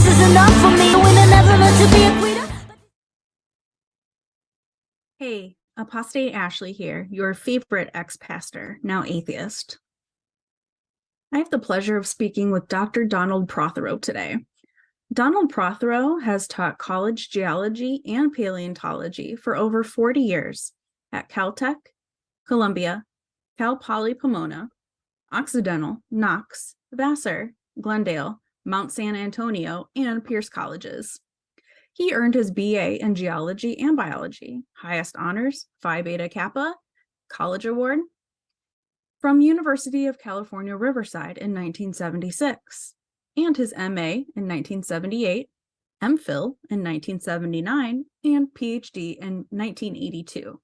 is enough for me. Winner never meant to be a quitter. Hey, Apostate Ashley here, your favorite ex-pastor, now atheist. I have the pleasure of speaking with Dr. Donald Prothero today. Donald Prothero has taught college geology and paleontology for over 40 years at Caltech, Columbia, Cal Poly Pomona, Occidental, Knox, Vassar, Glendale, Mount San Antonio, and Pierce Colleges. He earned his BA in geology and biology, highest honors, Phi Beta Kappa, College Award, from University of California, Riverside in 1976, and his MA in 1978, MPhil in 1979, and PhD in 1982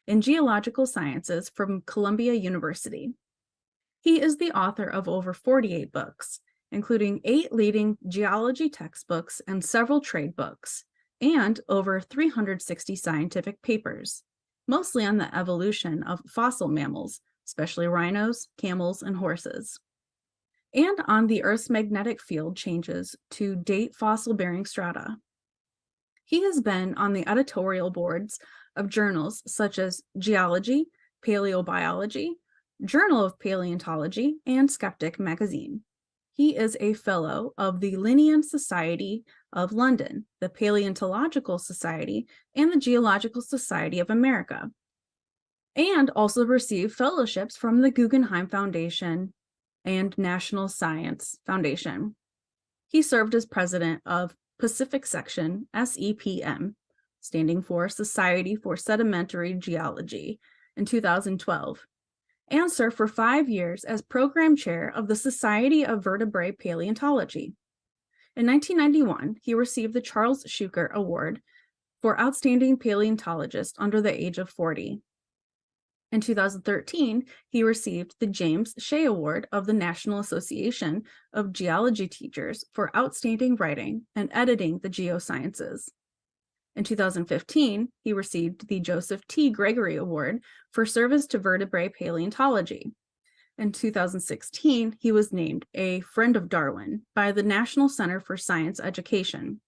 in geological sciences from Columbia University. He is the author of over 48 books, including 8 leading geology textbooks and several trade books, and over 360 scientific papers, mostly on the evolution of fossil mammals, especially rhinos, camels, and horses, and on the Earth's magnetic field changes to date fossil-bearing strata. He has been on the editorial boards of journals such as Geology, Paleobiology, Journal of Paleontology, and Skeptic magazine. He is a fellow of the Linnean Society of London, the Paleontological Society, and the Geological Society of America, and also received fellowships from the Guggenheim Foundation and National Science Foundation. He served as president of Pacific Section, SEPM, standing for Society for Sedimentary Geology, in 2012, and served for 5 years as program chair of the Society of Vertebrate Paleontology. In 1991, he received the Charles Schuker Award for Outstanding Paleontologist under the age of 40. In 2013, he received the James Shea Award of the National Association of Geology Teachers for outstanding writing and editing the geosciences. In 2015, he received the Joseph T. Gregory Award for service to vertebrate paleontology. In 2016, he was named a Friend of Darwin by the National Center for Science Education.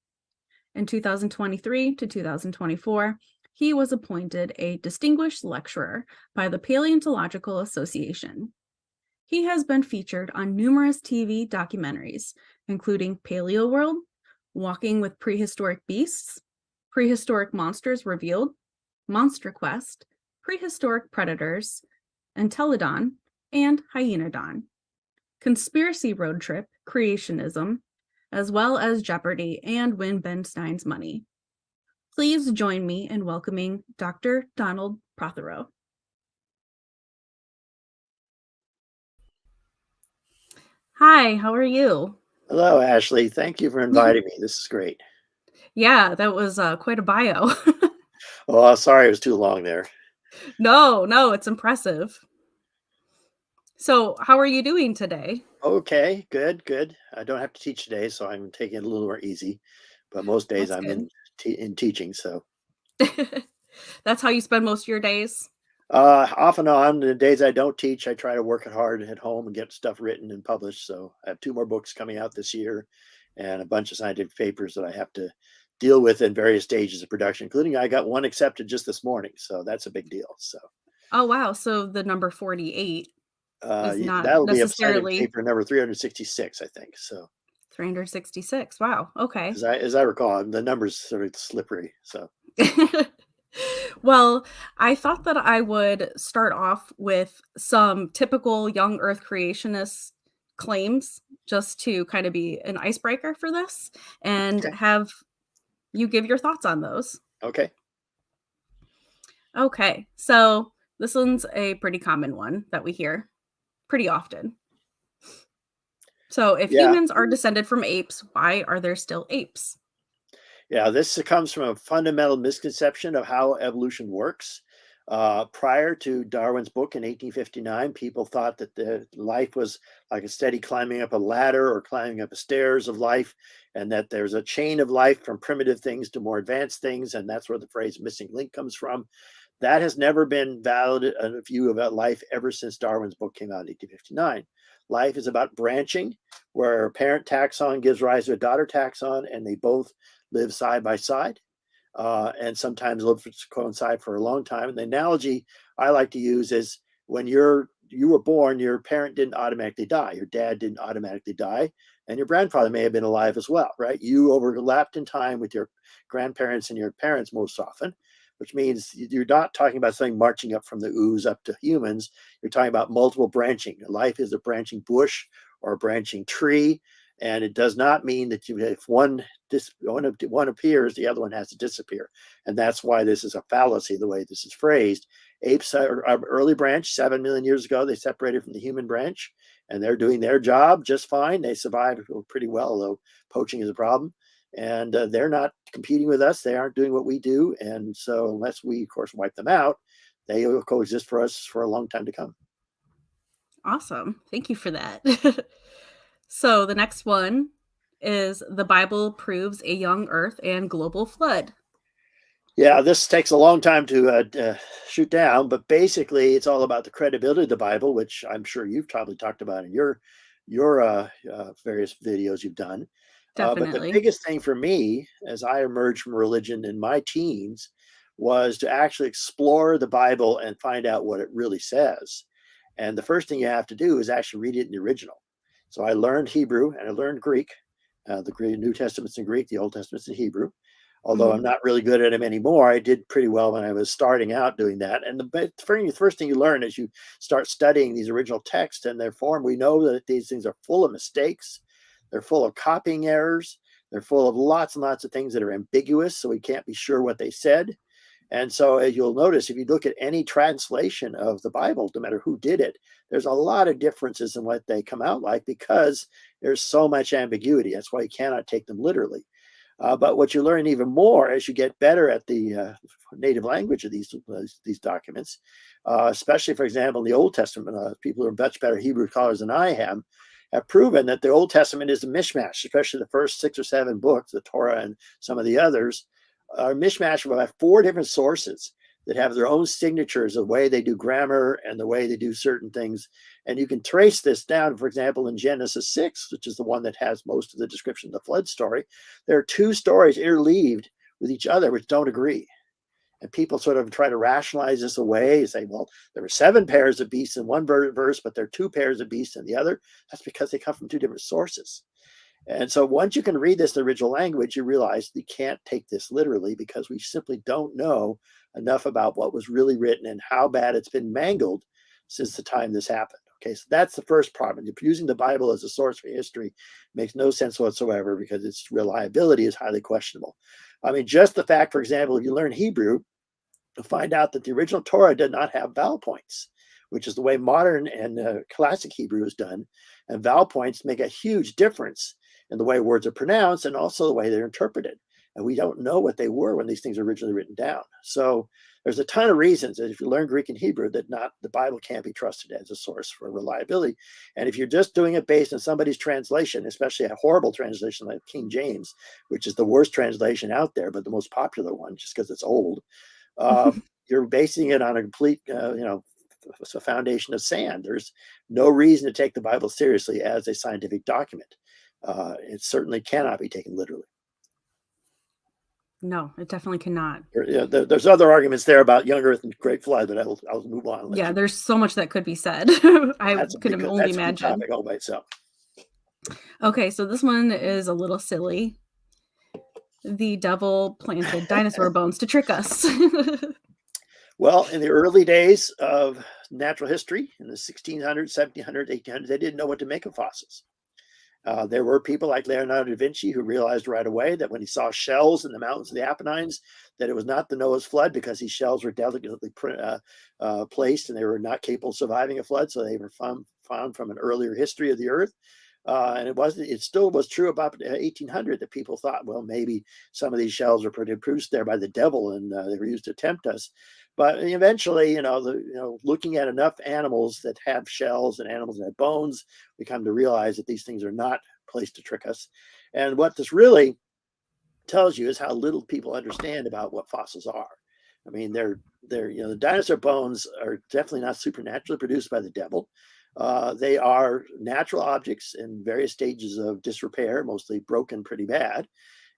In 2023 to 2024, he was appointed a Distinguished Lecturer by the Paleontological Association. He has been featured on numerous TV documentaries, including Paleo World, Walking with Prehistoric Beasts, Prehistoric Monsters Revealed, Monster Quest, Prehistoric Predators, Entelodon, and Hyenodon, Conspiracy Road Trip, Creationism, as well as Jeopardy and Win Ben Stein's Money. Please join me in welcoming Dr. Donald Prothero. Hi, how are you? Hello, Ashley. Thank you for inviting me. This is great. Yeah, that was quite a bio. Oh, sorry it was too long there. No, it's impressive. So, how are you doing today? Okay, good. I don't have to teach today, so I'm taking it a little more easy. But most days That's I'm good. in teaching. So That's how you spend most of your days? off and on, the days I don't teach, I try to work hard at home and get stuff written and published. So I have 2 more books coming out this year, and a bunch of scientific papers that I have to deal with in various stages of production, including I got one accepted just this morning. So that's a big deal. So Oh, wow. So the number 48 is not that'll be a scientific necessarily paper number 366, I think. So 366. Wow. Okay. as I recall, the numbers sort of slippery. So Well, I thought that I would start off with some typical young Earth creationist claims just to kind of be an icebreaker for this and okay, have you give your thoughts on those. okay, Okay. So this one's a pretty common one that we hear pretty often. So if yeah, humans are descended from apes, why are there still apes? yeah. This comes from a fundamental misconception of how evolution works. Prior to Darwin's book in 1859, people thought that the life was like a steady climbing up a ladder or climbing up the stairs of life, and that there's a chain of life from primitive things to more advanced things, and that's where the phrase missing link comes from. That has never been valid a view about life ever since Darwin's book came out in 1859. Life is about branching, where a parent taxon gives rise to a daughter taxon, and they both live side by side. And sometimes live to coincide for a long time. And the analogy I like to use is when you were born, your parent didn't automatically die. Your dad didn't automatically die. And your grandfather may have been alive as well, right? You overlapped in time with your grandparents and your parents most often, which means you're not talking about something marching up from the ooze up to humans. You're talking about multiple branching. Life is a branching bush or a branching tree. And it does not mean that if one appears, the other one has to disappear. And that's why this is a fallacy, the way this is phrased. Apes are early branch, 7 million years ago. They separated from the human branch, and they're doing their job just fine. They survived pretty well, although poaching is a problem. And they're not competing with us. They aren't doing what we do. And so unless we, of course, wipe them out, they will coexist for us for a long time to come. Awesome. Thank you for that. So the next one is the Bible proves a young Earth and global flood. Yeah, this takes a long time to shoot down, but basically it's all about the credibility of the Bible, which I'm sure you've probably talked about in your various videos you've done. But the Definitely. biggest thing for me, as I emerged from religion in my teens, was to actually explore the Bible and find out what it really says. And the first thing you have to do is actually read it in the original. So I learned Hebrew and I learned Greek. The New Testament's in Greek, the Old Testament's in Hebrew. Although I'm not really good at them anymore, I did pretty well when I was starting out doing that. And the first thing you learn is you start studying these original texts and their form. We know that these things are full of mistakes. They're full of copying errors. They're full of lots and lots of things that are ambiguous, so we can't be sure what they said. And so, as you'll notice, if you look at any translation of the Bible, no matter who did it, there's a lot of differences in what they come out like because there's so much ambiguity. That's why you cannot take them literally. But what you learn even more as you get better at the native language of these documents, especially, for example, in the Old Testament, people who are much better Hebrew scholars than I have proven that the Old Testament is a mishmash, especially the first 6 or 7 books, the Torah and some of the others, are a mishmash of about 4 different sources that have their own signatures, the way they do grammar and the way they do certain things. And you can trace this down, for example, in Genesis 6, which is the one that has most of the description of the flood story. There are 2 stories interleaved with each other which don't agree. And people sort of try to rationalize this away, say, well, there were 7 pairs of beasts in one verse, but there are 2 pairs of beasts in the other. That's because they come from 2 different sources. And so once you can read this in the original language, you realize you can't take this literally because we simply don't know enough about what was really written and how bad it's been mangled since the time this happened. Okay, so that's the first problem. If using the Bible as a source for history makes no sense whatsoever because its reliability is highly questionable. I mean, just the fact, for example, if you learn Hebrew, you'll find out that the original Torah did not have vowel points, which is the way modern and classic Hebrew is done. And vowel points make a huge difference in the way words are pronounced and also the way they're interpreted. And we don't know what they were when these things are originally written down. So there's a ton of reasons that if you learn Greek and Hebrew, that the Bible can't be trusted as a source for reliability. And if you're just doing it based on somebody's translation, especially a horrible translation like King James, which is the worst translation out there, but the most popular one, just because it's old, you're basing it on a complete, a foundation of sand. There's no reason to take the Bible seriously as a scientific document. It certainly cannot be taken literally. No, it definitely cannot. There's other arguments there about young Earth and Great Flood, but I'll move on. Yeah, there's so much that could be said. I could only imagine. Topic all by itself. Okay, so this one is a little silly. The devil planted dinosaur bones to trick us. Well, in the early days of natural history, in the 1600s, 1700s, 1800s, they didn't know what to make of fossils. There were people like Leonardo da Vinci who realized right away that when he saw shells in the mountains of the Apennines, that it was not the Noah's flood because these shells were delicately placed and they were not capable of surviving a flood. So they were found from an earlier history of the Earth. And it still was true about 1800 that people thought, well, maybe some of these shells were produced there by the devil and they were used to tempt us. But eventually, looking at enough animals that have shells and animals that have bones, we come to realize that these things are not placed to trick us. And what this really tells you is how little people understand about what fossils are. I mean, the dinosaur bones are definitely not supernaturally produced by the devil. They are natural objects in various stages of disrepair, mostly broken pretty bad.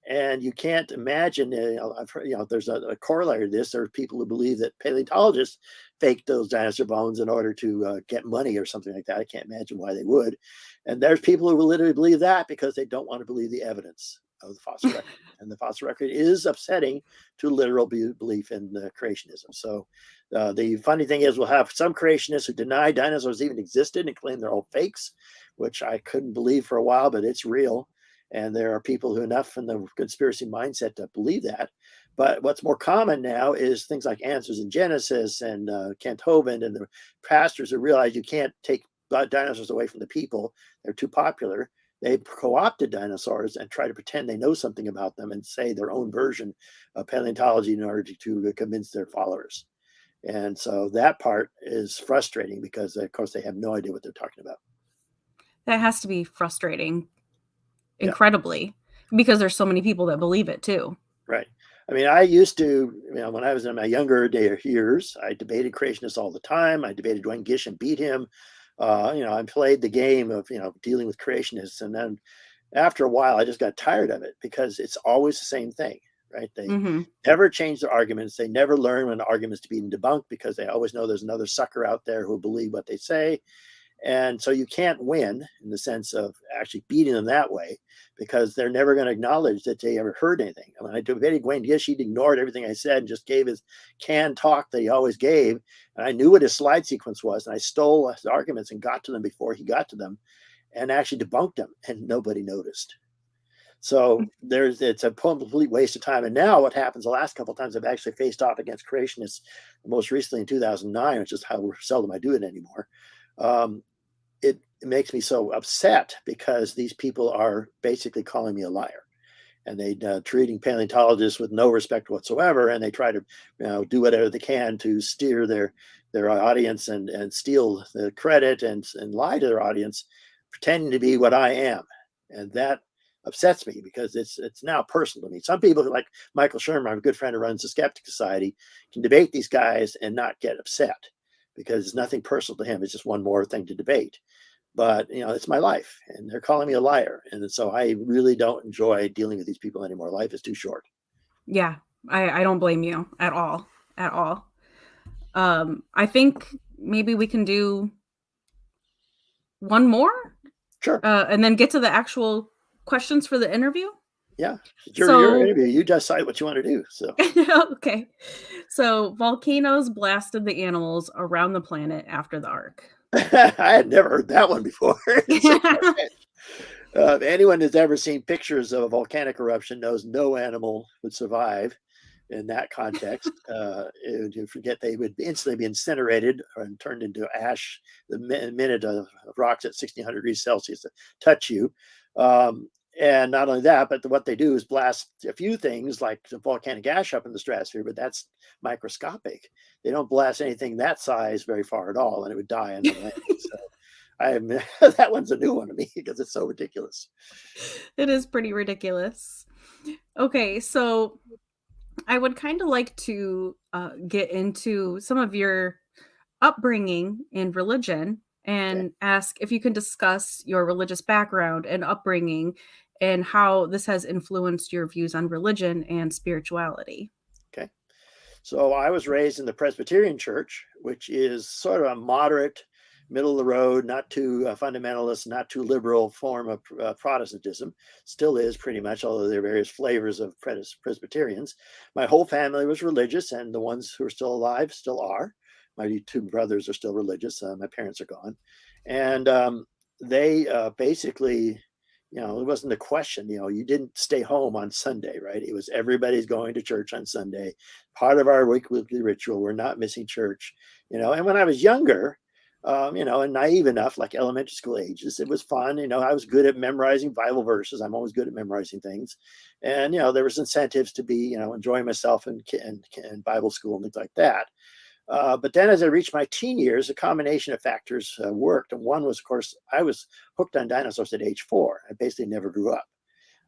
And you can't imagine, I've heard, there's a corollary to this. There are people who believe that paleontologists faked those dinosaur bones in order to get money or something like that. I can't imagine why they would. And there's people who will literally believe that because they don't want to believe the evidence of the fossil record. And the fossil record is upsetting to literal belief in creationism. So the funny thing is, we'll have some creationists who deny dinosaurs even existed and claim they're all fakes, which I couldn't believe for a while, but it's real. And there are people who enough in the conspiracy mindset to believe that. But what's more common now is things like Answers in Genesis and Kent Hovind and the pastors who realize you can't take dinosaurs away from the people. They're too popular. They co-opted dinosaurs and try to pretend they know something about them and say their own version of paleontology in order to convince their followers. And so that part is frustrating because, of course, they have no idea what they're talking about. That has to be frustrating. Incredibly, because there's so many people that believe it too. Right. I mean, I used to, when I was in my younger years, I debated creationists all the time. I debated Dwayne Gish and beat him. I played the game of, dealing with creationists. And then after a while, I just got tired of it because it's always the same thing, right? They never change their arguments. They never learn when arguments to be debunked because they always know there's another sucker out there who will believe what they say. And so you can't win in the sense of actually beating them that way because they're never going to acknowledge that they ever heard anything. When I debated Dwayne Gish, he ignored everything I said and just gave his canned talk that he always gave. And I knew what his slide sequence was. And I stole his arguments and got to them before he got to them and actually debunked them. And nobody noticed. So it's a complete waste of time. And now what happens the last couple of times I've actually faced off against creationists, most recently in 2009, which is how seldom I do it anymore. It makes me so upset because these people are basically calling me a liar, and they treating paleontologists with no respect whatsoever, and they try to do whatever they can to steer their audience and steal the credit and lie to their audience, pretending to be what I am, and that upsets me because it's now personal to me. Some people like Michael Shermer, a good friend who runs the Skeptic Society, can debate these guys and not get upset because it's nothing personal to him. It's just one more thing to debate. But, it's my life and they're calling me a liar. And so I really don't enjoy dealing with these people anymore. Life is too short. Yeah, I don't blame you at all. At all. I think maybe we can do one more. Sure. And then get to the actual questions for the interview. Yeah. Your interview. You decide what you want to do. So okay. So volcanoes blasted the animals around the planet after the arc. I had never heard that one before. Anyone who's ever seen pictures of a volcanic eruption knows no animal would survive in that context. You forget they would instantly be incinerated and turned into ash the minute of rocks at 1600 degrees Celsius touch you. And not only that, but what they do is blast a few things like the volcanic ash up in the stratosphere, but that's microscopic. They don't blast anything that size very far at all, and it would die on the land. So that one's a new one to me because it's so ridiculous. It is pretty ridiculous. Okay, so I would kind of like to get into some of your upbringing in religion and ask if you can discuss your religious background and upbringing and how this has influenced your views on religion and spirituality. Okay. So I was raised in the Presbyterian Church, which is sort of a moderate, middle of the road, not too fundamentalist, not too liberal form of Protestantism. Still is pretty much, although there are various flavors of Presbyterians. My whole family was religious, and the ones who are still alive still are. My two brothers are still religious. My parents are gone. And they basically, it wasn't a question. You didn't stay home on Sunday, right? It was everybody's going to church on Sunday. Part of our weekly ritual. We're not missing church, And when I was younger, and naive enough, like elementary school ages. It was fun. I was good at memorizing Bible verses. I'm always good at memorizing things. And, there was incentives to be, enjoying myself in Bible school and things like that. But then as I reached my teen years, a combination of factors worked. And one was, of course, I was hooked on dinosaurs at age 4. I basically never grew up.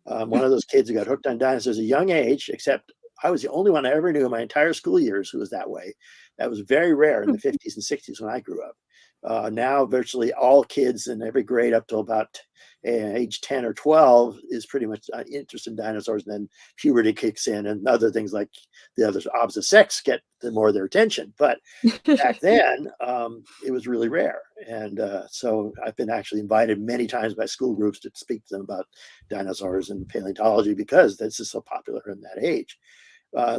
One of those kids who got hooked on dinosaurs at a young age, except I was the only one I ever knew in my entire school years who was that way. That was very rare in the 50s and 60s when I grew up. Now, virtually all kids in every grade up to about age 10 or 12 is pretty much interested in dinosaurs. And then puberty kicks in and other things like the other opposite sex get more of their attention. But back then, it was really rare. And so I've been actually invited many times by school groups to speak to them about dinosaurs and paleontology because this is so popular in that age.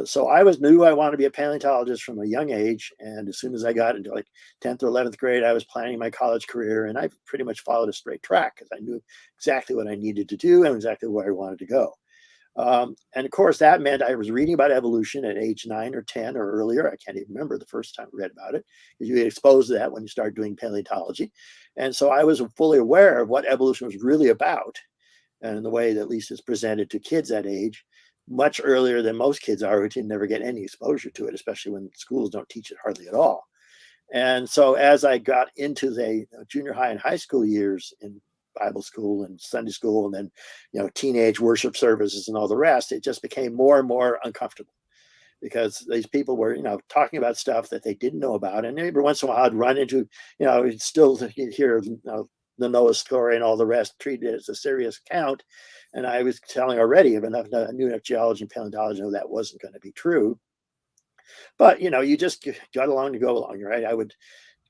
So I knew I wanted to be a paleontologist from a young age. And as soon as I got into like 10th or 11th grade, I was planning my college career. And I pretty much followed a straight track because I knew exactly what I needed to do and exactly where I wanted to go. And of course, that meant I was reading about evolution at age 9 or 10 or earlier. I can't even remember the first time I read about it because you get exposed to that when you start doing paleontology. And so I was fully aware of what evolution was really about and the way that at least it's presented to kids that age much earlier than most kids are who never get any exposure to it, especially when schools don't teach it hardly at all. And so as I got into the junior high and high school years in Bible school and Sunday school, and then, teenage worship services and all the rest, it just became more and more uncomfortable because these people were, talking about stuff that they didn't know about. And every once in a while I'd run into, still hear, the Noah story and all the rest treated as a serious account. And I was telling already, I knew enough geology and paleontology to know that wasn't going to be true. But, you just got along to go along, right? I would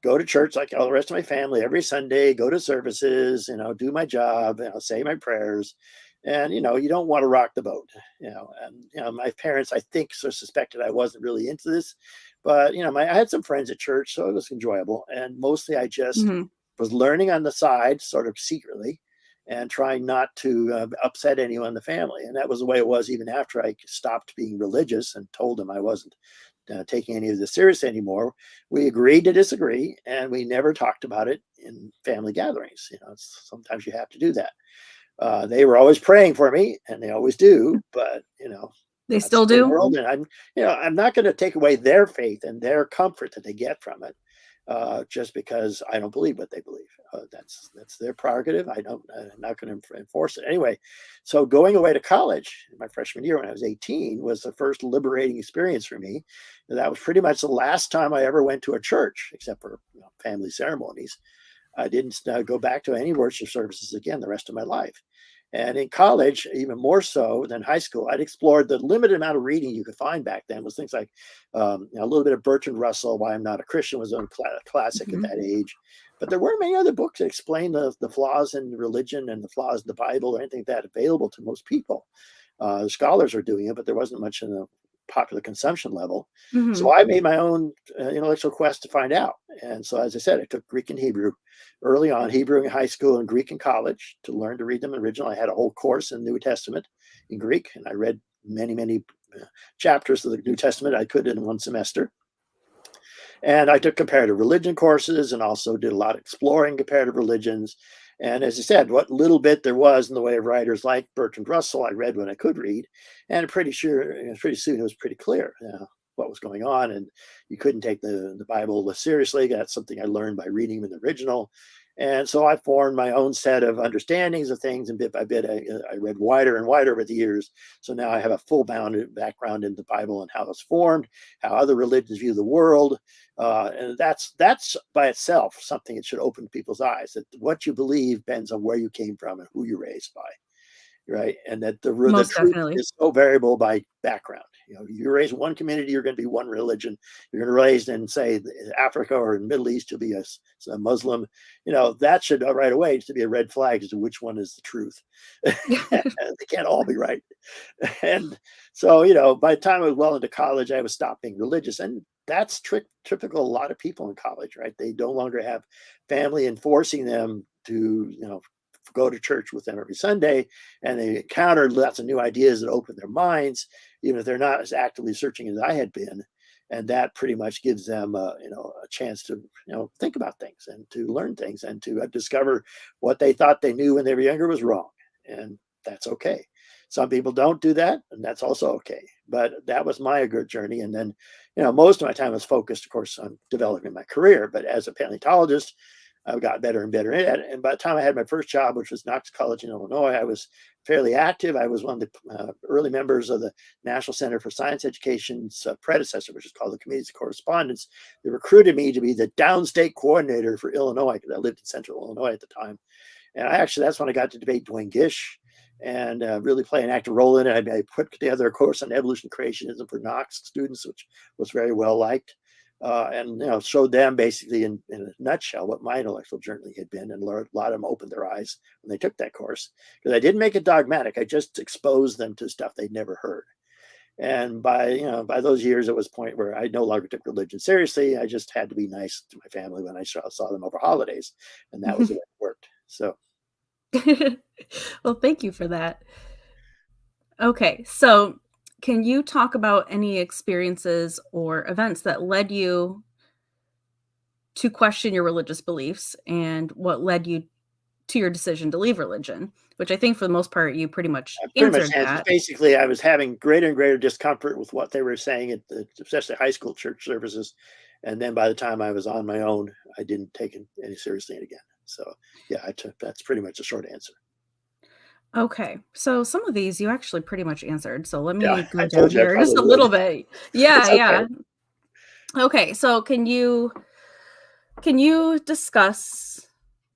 go to church like all the rest of my family every Sunday, go to services, do my job, say my prayers. And, you don't want to rock the boat, and, my parents, I think, so suspected I wasn't really into this. But, I had some friends at church, so it was enjoyable. And mostly I just was learning on the side, sort of secretly, and trying not to upset anyone in the family. And that was the way it was even after I stopped being religious and told them I wasn't taking any of this serious anymore. We agreed to disagree, and we never talked about it in family gatherings. Sometimes you have to do that. They were always praying for me, and they always do. But They that's still the do. world, and I'm not going to take away their faith and their comfort that they get from it. Just because I don't believe what they believe. That's their prerogative. I'm not going to enforce it anyway. So going away to college in my freshman year when I was 18 was the first liberating experience for me. And that was pretty much the last time I ever went to a church, except for family ceremonies. I didn't go back to any worship services again the rest of my life. And in college, even more so than high school, I'd explored the limited amount of reading you could find back then was things like a little bit of Bertrand Russell, Why I'm Not a Christian was a classic at that age. But there weren't many other books that explain the flaws in religion and the flaws in the Bible or anything like that available to most people. The scholars are doing it, but there wasn't much in the popular consumption level. So I made my own intellectual quest to find out. And so, as I said, I took Greek and Hebrew early on, Hebrew in high school and Greek in college to learn to read them in original. I had a whole course in the New Testament in Greek, and I read many chapters of the New Testament I could in one semester. And I took comparative religion courses and also did a lot of exploring comparative religions. And as I said, what little bit there was in the way of writers like Bertrand Russell, I read when I could read. And pretty soon it was pretty clear what was going on. And you couldn't take the Bible seriously. That's something I learned by reading in the original. And so I formed my own set of understandings of things, and bit by bit, I read wider and wider over the years. So now I have a full background in the Bible and how it's formed, how other religions view the world, and that's by itself something that should open people's eyes. That what you believe depends on where you came from and who you're raised by, right? And that the Most truth definitely. is so variable by background. You're raised in one community, you're going to be one religion. You're going to be raised in, say, Africa or in the Middle East, you'll be a Muslim. That should right away to be a red flag as to which one is the truth. They can't all be right. And so, by the time I was well into college, I was stopped being religious. And that's typical of a lot of people in college, right? They no longer have family enforcing them to, go to church with them every Sunday, and they encountered lots of new ideas that opened their minds, even if they're not as actively searching as I had been. And that pretty much gives them, a chance to, think about things and to learn things and to discover what they thought they knew when they were younger was wrong. And that's okay. Some people don't do that, and that's also okay. But that was my good journey. And then, most of my time was focused, of course, on developing my career. But as a paleontologist, I got better and better at it. And by the time I had my first job, which was Knox College in Illinois, I was fairly active. I was one of the early members of the National Center for Science Education's predecessor, which is called the Committees of Correspondence. They recruited me to be the downstate coordinator for Illinois, because I lived in central Illinois at the time. And that's when I got to debate Dwayne Gish and really play an active role in it. I put together a course on evolution creationism for Knox students, which was very well liked. And showed them basically in a nutshell what my intellectual journey had been, and a lot of them opened their eyes when they took that course, because I didn't make it dogmatic. I just exposed them to stuff they'd never heard. And by those years, it was a point where I no longer took religion seriously. I just had to be nice to my family when I saw them over holidays, and that was the way it worked. So, well, thank you for that. Okay, so can you talk about any experiences or events that led you to question your religious beliefs, and what led you to your decision to leave religion? Which I think for the most part, you pretty much answered that. Basically, I was having greater and greater discomfort with what they were saying especially high school church services. And then by the time I was on my own, I didn't take it any seriously again. So yeah, that's pretty much a short answer. Okay, so some of these you actually pretty much answered. So let me Yeah, go down here just a little bit. Yeah, okay. yeah. Okay, so can you discuss?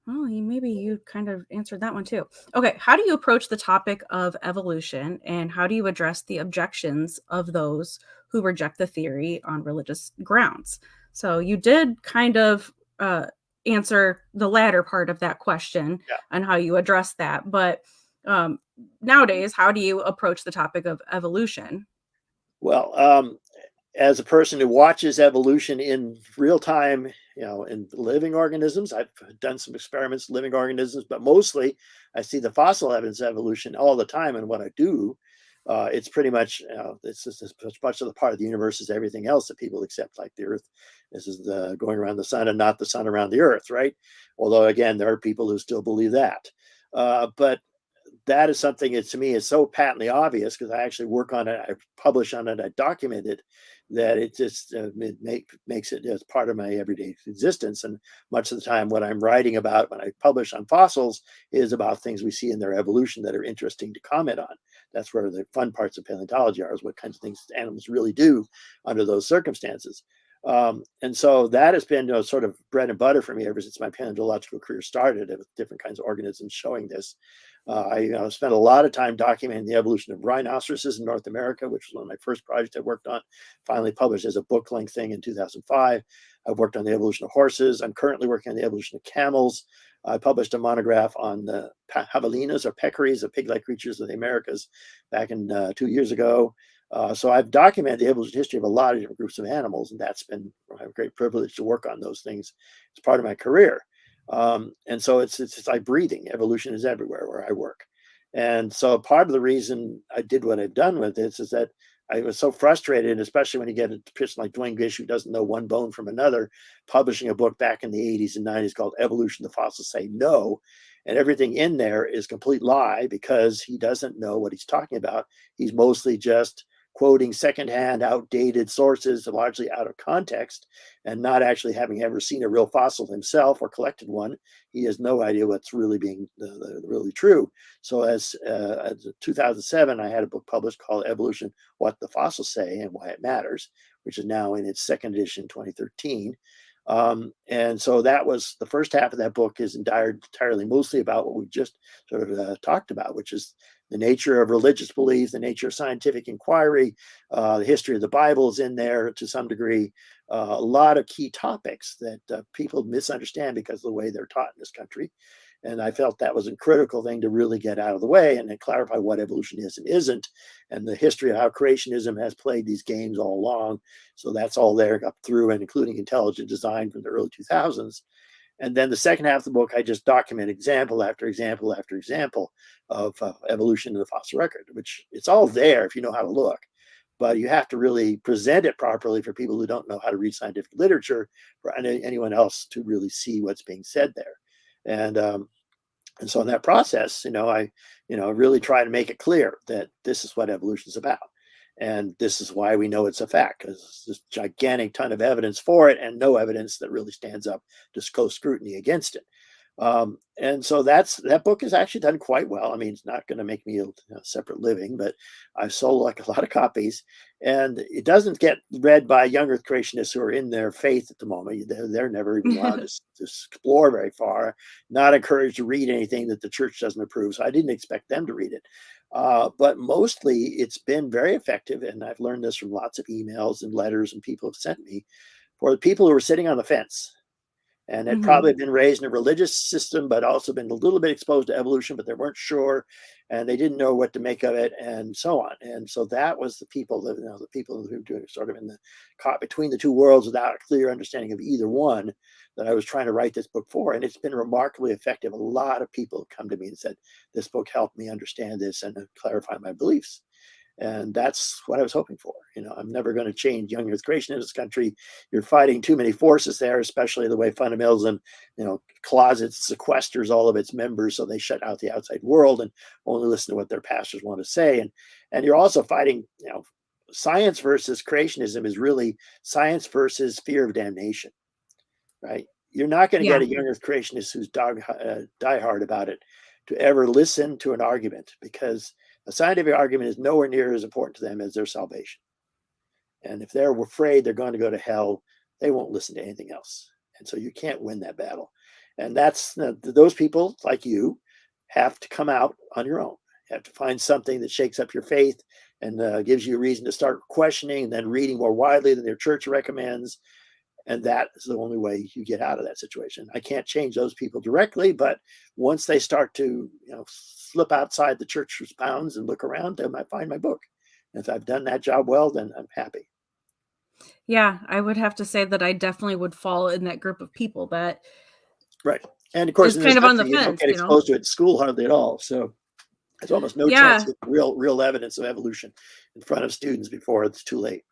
Well, maybe you kind of answered that one too. Okay, how do you approach the topic of evolution, and how do you address the objections of those who reject the theory on religious grounds? So you did kind of answer the latter part of that question, Yeah. and how you address that. But nowadays, how do you approach the topic of evolution? Well, as a person who watches evolution in real time, in living organisms, I've done some experiments, living organisms, but mostly I see the fossil evidence of evolution all the time. And what I do, it's pretty much, it's just as much of the part of the universe as everything else that people accept, like the Earth. This is the going around the sun and not the sun around the Earth, right? Although, again, there are people who still believe that. But that is something that to me is so patently obvious, because I actually work on it, I publish on it, I document it, that it just makes it as part of my everyday existence. And much of the time, what I'm writing about when I publish on fossils is about things we see in their evolution that are interesting to comment on. That's where the fun parts of paleontology are, is what kinds of things animals really do under those circumstances. And so that has been sort of bread and butter for me ever since my paleontological career started, with different kinds of organisms showing this. I spent a lot of time documenting the evolution of rhinoceroses in North America, which was one of my first projects I worked on, finally published as a book-length thing in 2005. I've worked on the evolution of horses. I'm currently working on the evolution of camels. I published a monograph on the javelinas or peccaries, the pig-like creatures of the Americas, back in 2 years ago. So I've documented the evolution history of a lot of different groups of animals, and that's been a great privilege to work on those things as part of my career. And so it's like breathing. Evolution is everywhere where I work. And so part of the reason I did what I've done with this is that I was so frustrated, especially when you get a person like Dwayne Gish, who doesn't know one bone from another, publishing a book back in the 80s and 90s called Evolution, the Fossils Say No. And everything in there is complete lie, because he doesn't know what he's talking about. He's mostly just quoting secondhand, outdated sources, largely out of context, and not actually having ever seen a real fossil himself or collected one. He has no idea what's really being really true. So as 2007, I had a book published called Evolution, What the Fossils Say and Why It Matters, which is now in its second edition, 2013. And so that was the first half of that book is entirely mostly about what we just sort of talked about, which is the nature of religious belief, the nature of scientific inquiry, the history of the Bible is in there to some degree. A lot of key topics that people misunderstand because of the way they're taught in this country. And I felt that was a critical thing to really get out of the way and then clarify what evolution is and isn't, and the history of how creationism has played these games all along. So that's all there up through and including intelligent design from the early 2000s. And then the second half of the book, I just document example after example after example of evolution in the fossil record, which it's all there if you know how to look. but you have to really present it properly for people who don't know how to read scientific literature, for anyone else to really see what's being said there. And so in that process, I really try to make it clear that this is what evolution is about. And this is why we know it's a fact, because there's this gigantic ton of evidence for it and no evidence that really stands up to close scrutiny against it. And so that book has actually done quite well. I mean, it's not going to make me a separate living, but I've sold like a lot of copies, and it doesn't get read by young Earth creationists who are in their faith at the moment. They're never even allowed to explore very far, not encouraged to read anything that the church doesn't approve. So I didn't expect them to read it. But mostly it's been very effective. And I've learned this from lots of emails and letters and people have sent me, for the people who are sitting on the fence and had probably been raised in a religious system, but also been a little bit exposed to evolution, but they weren't sure, and they didn't know what to make of it, and so on. And so that was the people that, the people who were sort of in the caught between the two worlds without a clear understanding of either one, that I was trying to write this book for. And it's been remarkably effective. A lot of people come to me and said, this book helped me understand this and clarify my beliefs. And that's what I was hoping for. I'm never going to change young Earth creation in this country. You're fighting too many forces there, especially the way fundamentalism, closets, sequesters all of its members, so they shut out the outside world and only listen to what their pastors want to say. And you're also fighting, science versus creationism is really science versus fear of damnation, right? You're not going to get a young Earth creationist who's diehard about it to ever listen to an argument, because a scientific argument is nowhere near as important to them as their salvation. And if they're afraid they're going to go to hell, they won't listen to anything else. And so you can't win that battle. And that's those people like you have to come out on your own. You have to find something that shakes up your faith and gives you a reason to start questioning and then reading more widely than their church recommends. And that is the only way you get out of that situation. I can't change those people directly, but once they start to, slip outside the church's bounds and look around, they might find my book. And if I've done that job well, then I'm happy. Yeah, I would have to say that I definitely would fall in that group of people that Right. And of course, is in this kind of on the country, you don't fence, get exposed to it in school hardly at all. So there's almost no chance Yeah, to get real evidence of evolution in front of students before it's too late.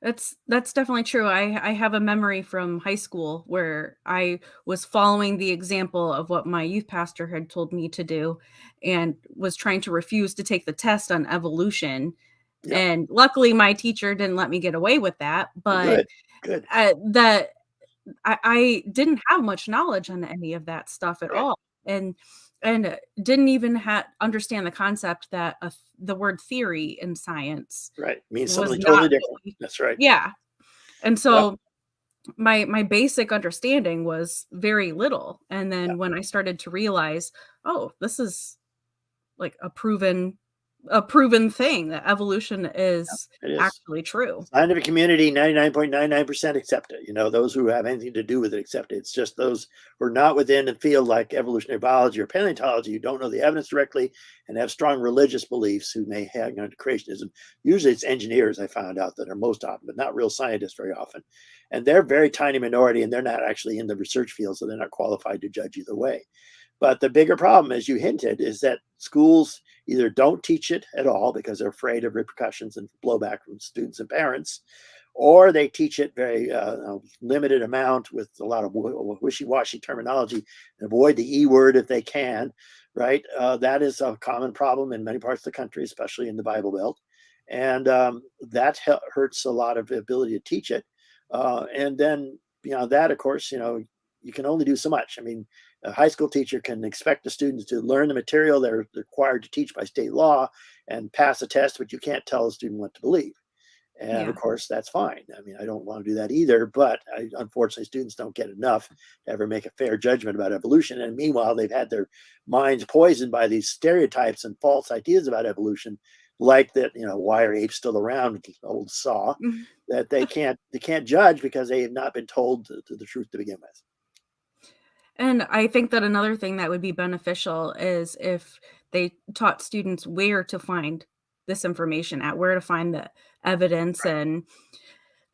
that's definitely true. I have a memory from high school where I was following the example of what my youth pastor had told me to do and was trying to refuse to take the test on evolution. Yeah. And luckily my teacher didn't let me get away with that, but Good. that I didn't have much knowledge on any of that stuff at Right. all, and didn't even understand the concept that the word theory in science Right. Means was something not totally different. That's right. yeah, and Yep. so my basic understanding was very little, and Yep. then when I started to realize, oh, this is like a proven thing that evolution is It is. actually true. Scientific community, 99.99% accept it. Those who have anything to do with it accept it. It's just those who are not within the field like evolutionary biology or paleontology, who don't know the evidence directly and have strong religious beliefs, who may hang on to creationism. Usually it's engineers, I found out, that are most often, but not real scientists very often. And they're a very tiny minority, and they're not actually in the research field, so they're not qualified to judge either way. But the bigger problem, as you hinted, is that schools either don't teach it at all because they're afraid of repercussions and blowback from students and parents, or they teach it very limited amount with a lot of wishy-washy terminology and avoid the E word if they can, right? That is a common problem in many parts of the country, especially in the Bible Belt. And that hurts a lot of the ability to teach it. And then, that, of course, you can only do so much. I mean, a high school teacher can expect the students to learn the material they're required to teach by state law and pass a test, but you can't tell a student what to believe. And Yeah. of course, that's fine. I mean, I don't want to do that either, but unfortunately, students don't get enough to ever make a fair judgment about evolution. And meanwhile, they've had their minds poisoned by these stereotypes and false ideas about evolution, like that, why are apes still around, old saw, Mhm. that they can't judge because they have not been told the truth to begin with. And I think that another thing that would be beneficial is if they taught students where to find this information at, where to find the evidence. Right. And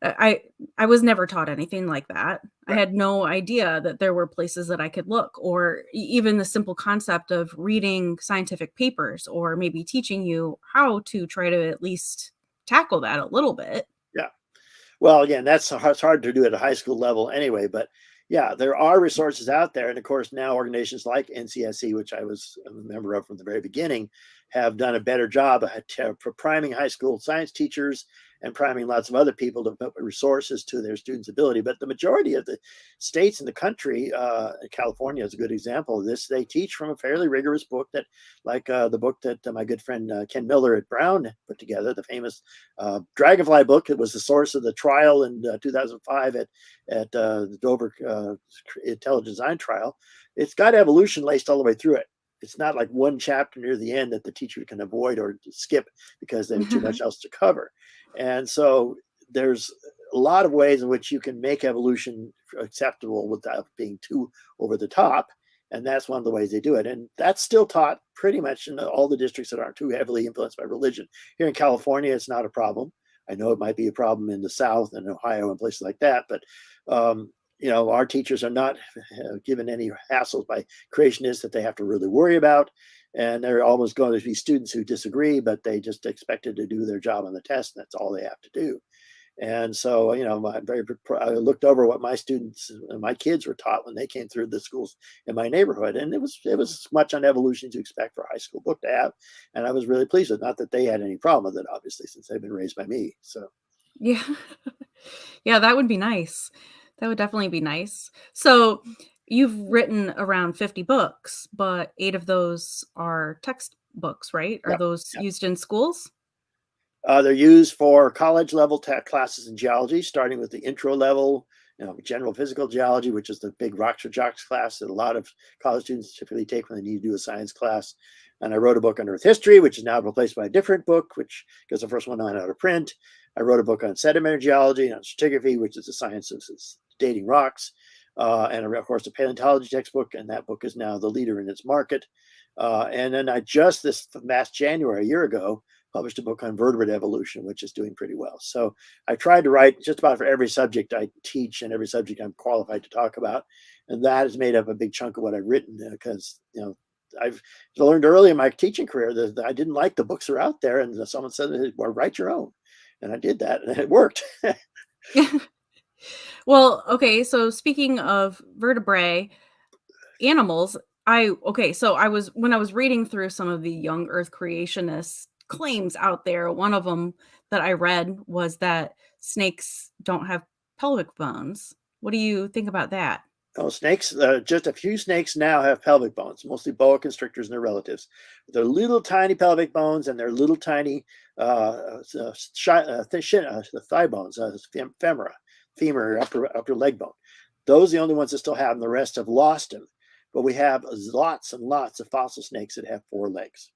I was never taught anything like that. I Right. had no idea that there were places that I could look, or even the simple concept of reading scientific papers, or maybe teaching you how to try to at least tackle that a little bit. Yeah. Well, again, it's hard to do at a high school level anyway, but yeah, there are resources out there. And of course, now organizations like NCSE, which I was a member of from the very beginning, have done a better job for priming high school science teachers and priming lots of other people to put resources to their students' ability. But the majority of the states in the country, California is a good example of this, they teach from a fairly rigorous book that, like the book that my good friend Ken Miller at Brown put together, the famous Dragonfly book. It was the source of the trial in 2005 at the Dover Intelligent Design Trial. It's got evolution laced all the way through it. It's not like one chapter near the end that the teacher can avoid or skip because there's too much else to cover. And so there's a lot of ways in which you can make evolution acceptable without being too over the top. And that's one of the ways they do it. And that's still taught pretty much in all the districts that aren't too heavily influenced by religion. Here in California, it's not a problem. I know it might be a problem in the South and Ohio and places like that, but our teachers are not given any hassles by creationists that they have to really worry about. And they're always going to be students who disagree, but they just expected to do their job on the test. And that's all they have to do. And so, I looked over what my students and my kids were taught when they came through the schools in my neighborhood. And it was as much on evolution as you expect for a high school book to have. And I was really pleased with it. Not that they had any problem with it, obviously, since they've been raised by me. So, Yeah. Yeah, that would be nice. That would definitely be nice. So you've written around 50 books, but 8 of those are textbooks, right? Are yeah. those used in schools? They're used for college level classes in geology, starting with the intro level, general physical geology, which is the big rocks for jocks class that a lot of college students typically take when they need to do a science class. And I wrote a book on Earth history, which is now replaced by a different book, because the first one went out of print. I wrote a book on sedimentary geology and on stratigraphy, which is the science of dating rocks. And of course, the paleontology textbook, and that book is now the leader in its market. And then I just this last January, a year ago, published a book on vertebrate evolution, which is doing pretty well. So I tried to write just about for every subject I teach and every subject I'm qualified to talk about. And that has made up a big chunk of what I've written because, I've learned early in my teaching career that I didn't like the books that are out there. And someone said, well, write your own. And I did that and it worked. Well, okay, so speaking of vertebrae animals, when I was reading through some of the young Earth creationist claims out there, one of them that I read was that snakes don't have pelvic bones. What do you think about that? Oh, snakes, just a few snakes now have pelvic bones, mostly boa constrictors and their relatives. They're little tiny pelvic bones and they're little tiny thigh bones, femur, upper leg bone. Those are the only ones that still have them. The rest have lost them. But we have lots and lots of fossil snakes that have 4 legs.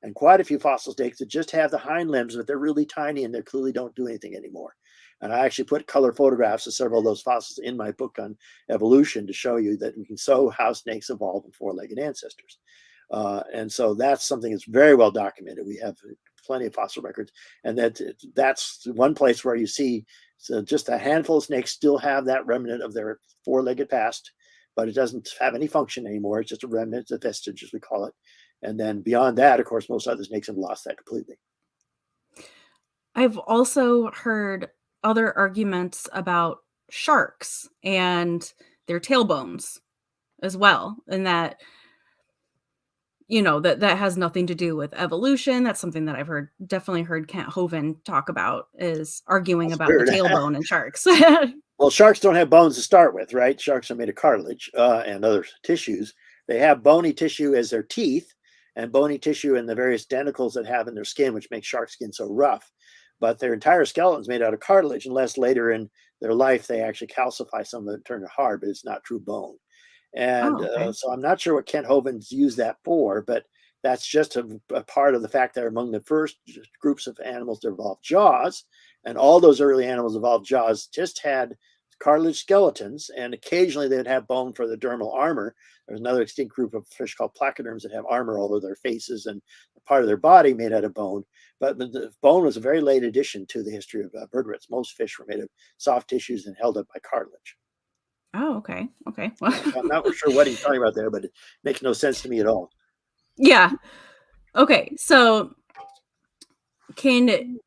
And quite a few fossil snakes that just have the hind limbs, but they're really tiny and they clearly don't do anything anymore. And I actually put color photographs of several of those fossils in my book on evolution to show you that we can show how snakes evolved from 4-legged ancestors. And so that's something that's very well documented. We have plenty of fossil records. And that's one place where you see just a handful of snakes still have that remnant of their 4-legged past, but it doesn't have any function anymore. It's just a remnant, a vestige, as we call it. And then beyond that, of course, most other snakes have lost that completely. I've also heard other arguments about sharks and their tailbones as well, and that that has nothing to do with evolution. That's something that I've definitely heard Kent Hovind talk about, is arguing That's about weird. the tailbone in sharks. Well, sharks don't have bones to start with, right? Sharks are made of cartilage and other tissues. They have bony tissue as their teeth and bony tissue in the various denticles that have in their skin, which makes shark skin so rough. But their entire skeleton is made out of cartilage, unless later in their life they actually calcify some of it and turn it hard, but it's not true bone. And Oh, okay. so I'm not sure what Kent Hovind's used that for, but that's just a part of the fact that among the first groups of animals to evolve jaws, and all those early animals evolved jaws just had cartilage skeletons, and occasionally they'd have bone for the dermal armor. There's another extinct group of fish called placoderms that have armor all over their faces and part of their body made out of bone. But the bone was a very late addition to the history of vertebrates. Most fish were made of soft tissues and held up by cartilage. Oh, okay. Okay. I'm not sure what he's talking about there, but it makes no sense to me at all. Yeah. Okay. So can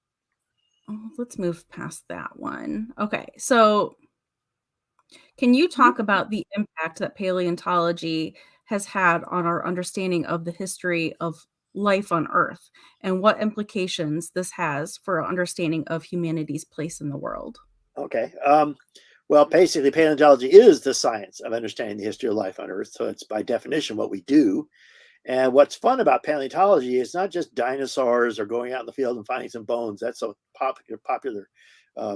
let's move past that one. Okay, so can you talk about the impact that paleontology has had on our understanding of the history of life on Earth and what implications this has for our understanding of humanity's place in the world? Okay. Well, basically, paleontology is the science of understanding the history of life on Earth. So it's by definition what we do. And what's fun about paleontology is not just dinosaurs or going out in the field and finding some bones. That's a popular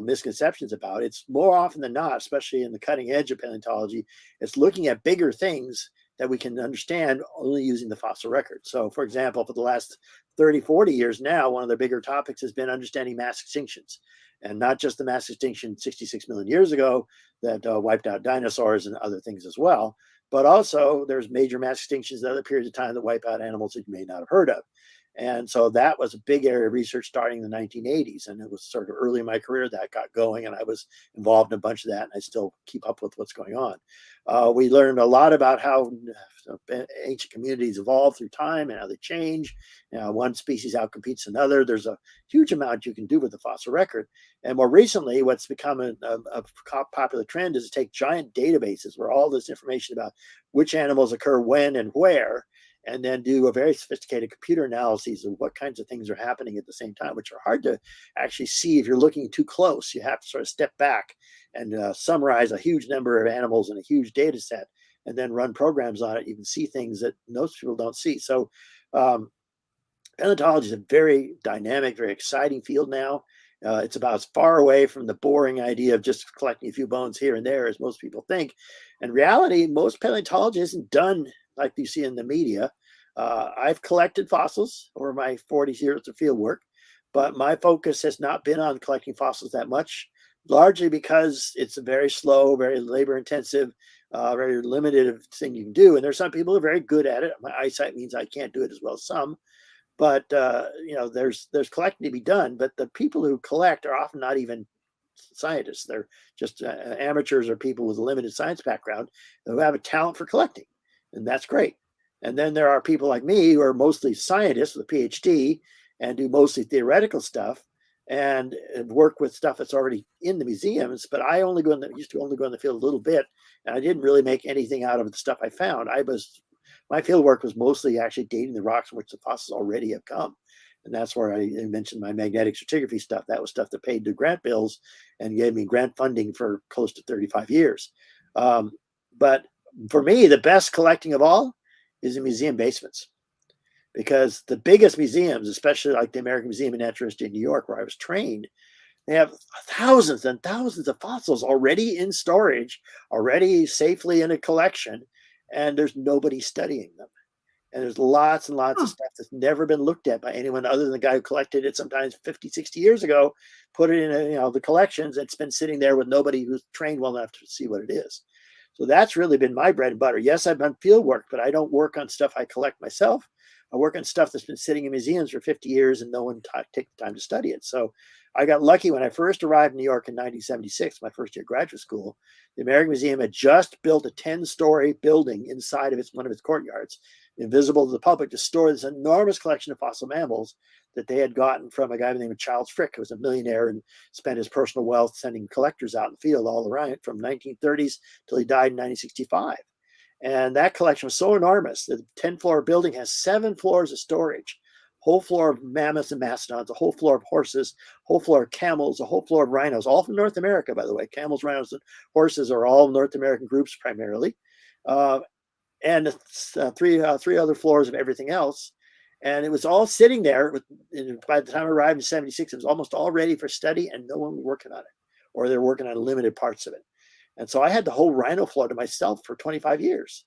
misconceptions about. It's more often than not, especially in the cutting edge of paleontology, it's looking at bigger things that we can understand only using the fossil record. So, for example, for the last 30, 40 years now, one of the bigger topics has been understanding mass extinctions. And not just the mass extinction 66 million years ago that wiped out dinosaurs and other things as well, but also there's major mass extinctions at other periods of time that wipe out animals that you may not have heard of. And so that was a big area of research starting in the 1980s. And it was sort of early in my career that got going. And I was involved in a bunch of that. And I still keep up with what's going on. We learned a lot about how ancient communities evolve through time and how they change. One species outcompetes another. There's a huge amount you can do with the fossil record. And more recently, what's become a popular trend is to take giant databases where all this information about which animals occur when and where, and then do a very sophisticated computer analyses of what kinds of things are happening at the same time, which are hard to actually see if you're looking too close. You have to sort of step back and summarize a huge number of animals in a huge data set and then run programs on it. You can see things that most people don't see. So paleontology is a very dynamic, very exciting field now. It's about as far away from the boring idea of just collecting a few bones here and there as most people think. In reality, most paleontology isn't done like you see in the media. I've collected fossils over my 40 years of field work, but my focus has not been on collecting fossils that much, largely because it's a very slow, very labor intensive, very limited thing you can do. And there's some people who are very good at it. My eyesight means I can't do it as well as some. But there's collecting to be done. But the people who collect are often not even scientists. They're just amateurs or people with a limited science background who have a talent for collecting, and that's great. And then there are people like me who are mostly scientists with a PhD and do mostly theoretical stuff and work with stuff that's already in the museums. But I used to only go in the field a little bit, and I didn't really make anything out of the stuff I found. My field work was mostly actually dating the rocks from which the fossils already have come. And that's where I mentioned my magnetic stratigraphy stuff. That was stuff that paid the grant bills and gave me grant funding for close to 35 years. But for me, the best collecting of all is in museum basements. Because the biggest museums, especially like the American Museum of Natural History in New York, where I was trained, they have thousands and thousands of fossils already in storage, already safely in a collection, and there's nobody studying them. And there's lots and lots of stuff that's never been looked at by anyone other than the guy who collected it sometimes 50, 60 years ago, put it in the collections. It's been sitting there with nobody who's trained well enough to see what it is. So that's really been my bread and butter. Yes, I've done field work, but I don't work on stuff I collect myself. I work on stuff that's been sitting in museums for 50 years and no one takes the time to study it. So I got lucky when I first arrived in New York in 1976, my first year of graduate school. The American Museum had just built a 10-story building inside of one of its courtyards, invisible to the public, to store this enormous collection of fossil mammals that they had gotten from a guy by the name of Charles Frick, who was a millionaire and spent his personal wealth sending collectors out in the field all around from 1930s till he died in 1965. And that collection was so enormous that the 10-floor building has 7 floors of storage, whole floor of mammoths and mastodons, a whole floor of horses, whole floor of camels, a whole floor of rhinos, all from North America, by the way. Camels, rhinos, and horses are all North American groups primarily. And three other floors of everything else. And it was all sitting there. By the time I arrived in 76, it was almost all ready for study and no one was working on it, or they're working on limited parts of it. And so I had the whole rhino floor to myself for 25 years.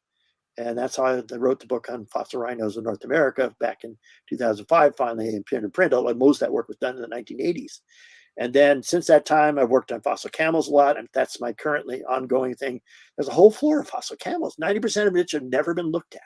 And that's how I wrote the book on fossil rhinos in North America back in 2005, finally in print, although most of that work was done in the 1980s. And then since that time, I've worked on fossil camels a lot, and that's my currently ongoing thing. There's a whole floor of fossil camels, 90% of which have never been looked at.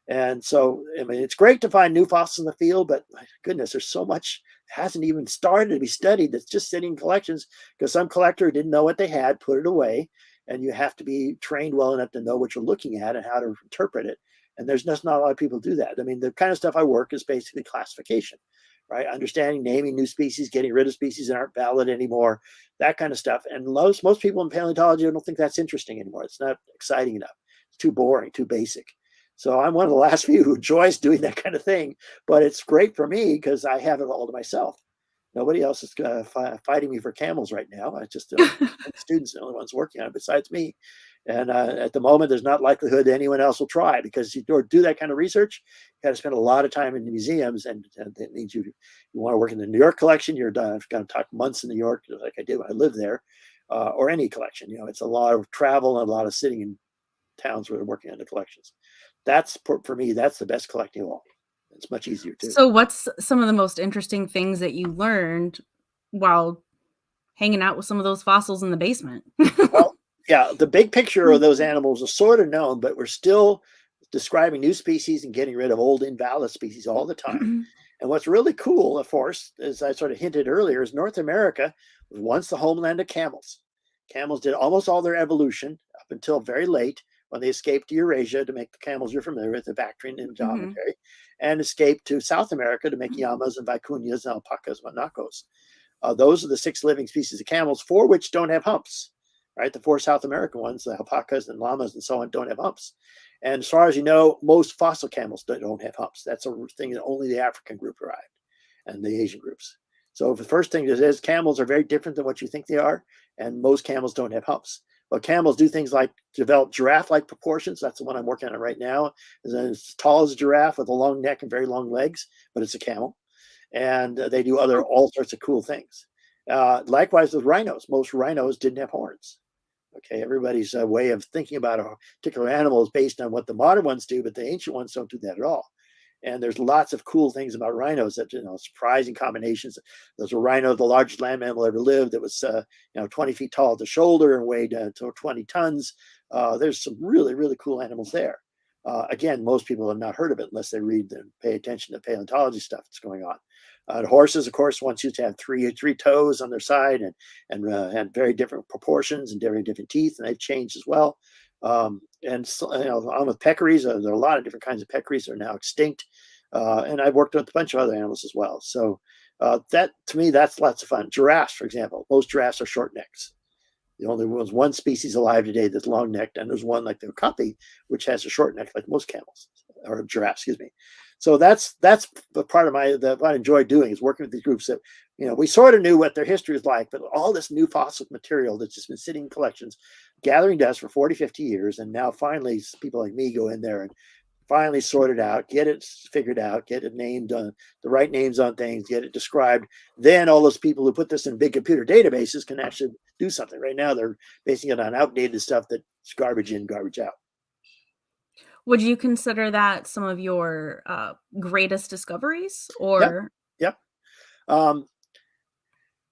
And so, I mean, it's great to find new fossils in the field, but my goodness, there's so much hasn't even started to be studied that's just sitting in collections because some collector didn't know what they had, put it away, and you have to be trained well enough to know what you're looking at and how to interpret it. And there's just not a lot of people do that. I mean, the kind of stuff I work is basically classification. right? Understanding, naming new species, getting rid of species that aren't valid anymore, that kind of stuff. And most people in paleontology don't think that's interesting anymore. It's not exciting enough. It's too boring, too basic. So I'm one of the last few who enjoys doing that kind of thing, but it's great for me because I have it all to myself. Nobody else is fighting me for camels right now. I just students are the only ones working on it besides me. And at the moment, there's not likelihood that anyone else will try, because you do that kind of research, you got to spend a lot of time in the museums, and it means you want to work in the New York collection. You're going to talk months in New York, like I did when I lived there, or any collection. It's a lot of travel and a lot of sitting in towns where they're working on the collections. That's for me, that's the best collecting of all. It's much easier too. So what's some of the most interesting things that you learned while hanging out with some of those fossils in the basement? Well, yeah, the big picture of those animals is sort of known, but we're still describing new species and getting rid of old invalid species all the time. And what's really cool, of course, as I sort of hinted earlier, is North America was once the homeland of camels. Camels did almost all their evolution up until very late, when they escaped to Eurasia to make the camels you're familiar with, the Bactrian and Dromedary, and escaped to South America to make llamas and vicuñas and alpacas and guanacos. Those are the 6 living species of camels, 4 which don't have humps, right? The 4 South American ones, the alpacas and llamas and so on, don't have humps. And as far as you know, most fossil camels don't have humps. That's a thing that only the African group arrived, and the Asian groups. So the first thing is camels are very different than what you think they are, and most camels don't have humps. But camels do things like develop giraffe-like proportions. That's the one I'm working on right now. It's as tall as a giraffe with a long neck and very long legs, but it's a camel. And they do all sorts of cool things. Likewise with rhinos. Most rhinos didn't have horns. Okay, everybody's way of thinking about a particular animal is based on what the modern ones do, but the ancient ones don't do that at all. And there's lots of cool things about rhinos that, surprising combinations. There's a rhino, the largest land mammal ever lived, that was, 20 feet tall at the shoulder and weighed 20 tons. There's some really, really cool animals there. Again, most people have not heard of it unless they read and pay attention to paleontology stuff that's going on. The horses, of course, once used to have three toes on their side and had very different proportions and very different teeth, and they've changed as well. And so, on with peccaries, there are a lot of different kinds of peccaries that are now extinct. And I've worked with a bunch of other animals as well. So that, to me, that's lots of fun. Giraffes, for example, most giraffes are short necks. The only one species alive today that's long necked, and there's one like the okapi, which has a short neck like most camels, or giraffes, excuse me. So that's the part of what I enjoy doing, is working with these groups that, we sort of knew what their history is like, but all this new fossil material that's just been sitting in collections, gathering dust for 40, 50 years. And now finally people like me go in there and finally sort it out, get it figured out, get it named, the right names on things, get it described. Then all those people who put this in big computer databases can actually do something. Right now, they're basing it on outdated stuff that's garbage in, garbage out. Would you consider that some of your greatest discoveries, or? Yep.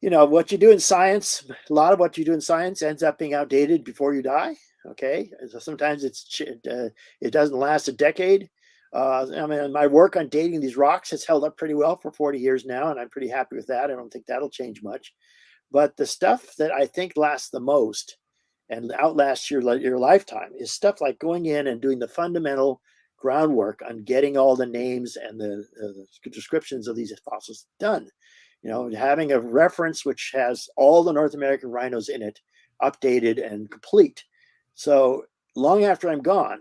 What you do in science, a lot of what you do in science ends up being outdated before you die. Okay. So sometimes it doesn't last a decade. My work on dating these rocks has held up pretty well for 40 years now, and I'm pretty happy with that. I don't think that'll change much. But the stuff that I think lasts the most and outlasts your lifetime is stuff like going in and doing the fundamental groundwork on getting all the names and the descriptions of these fossils done. Having a reference which has all the North American rhinos in it, updated and complete. So long after I'm gone,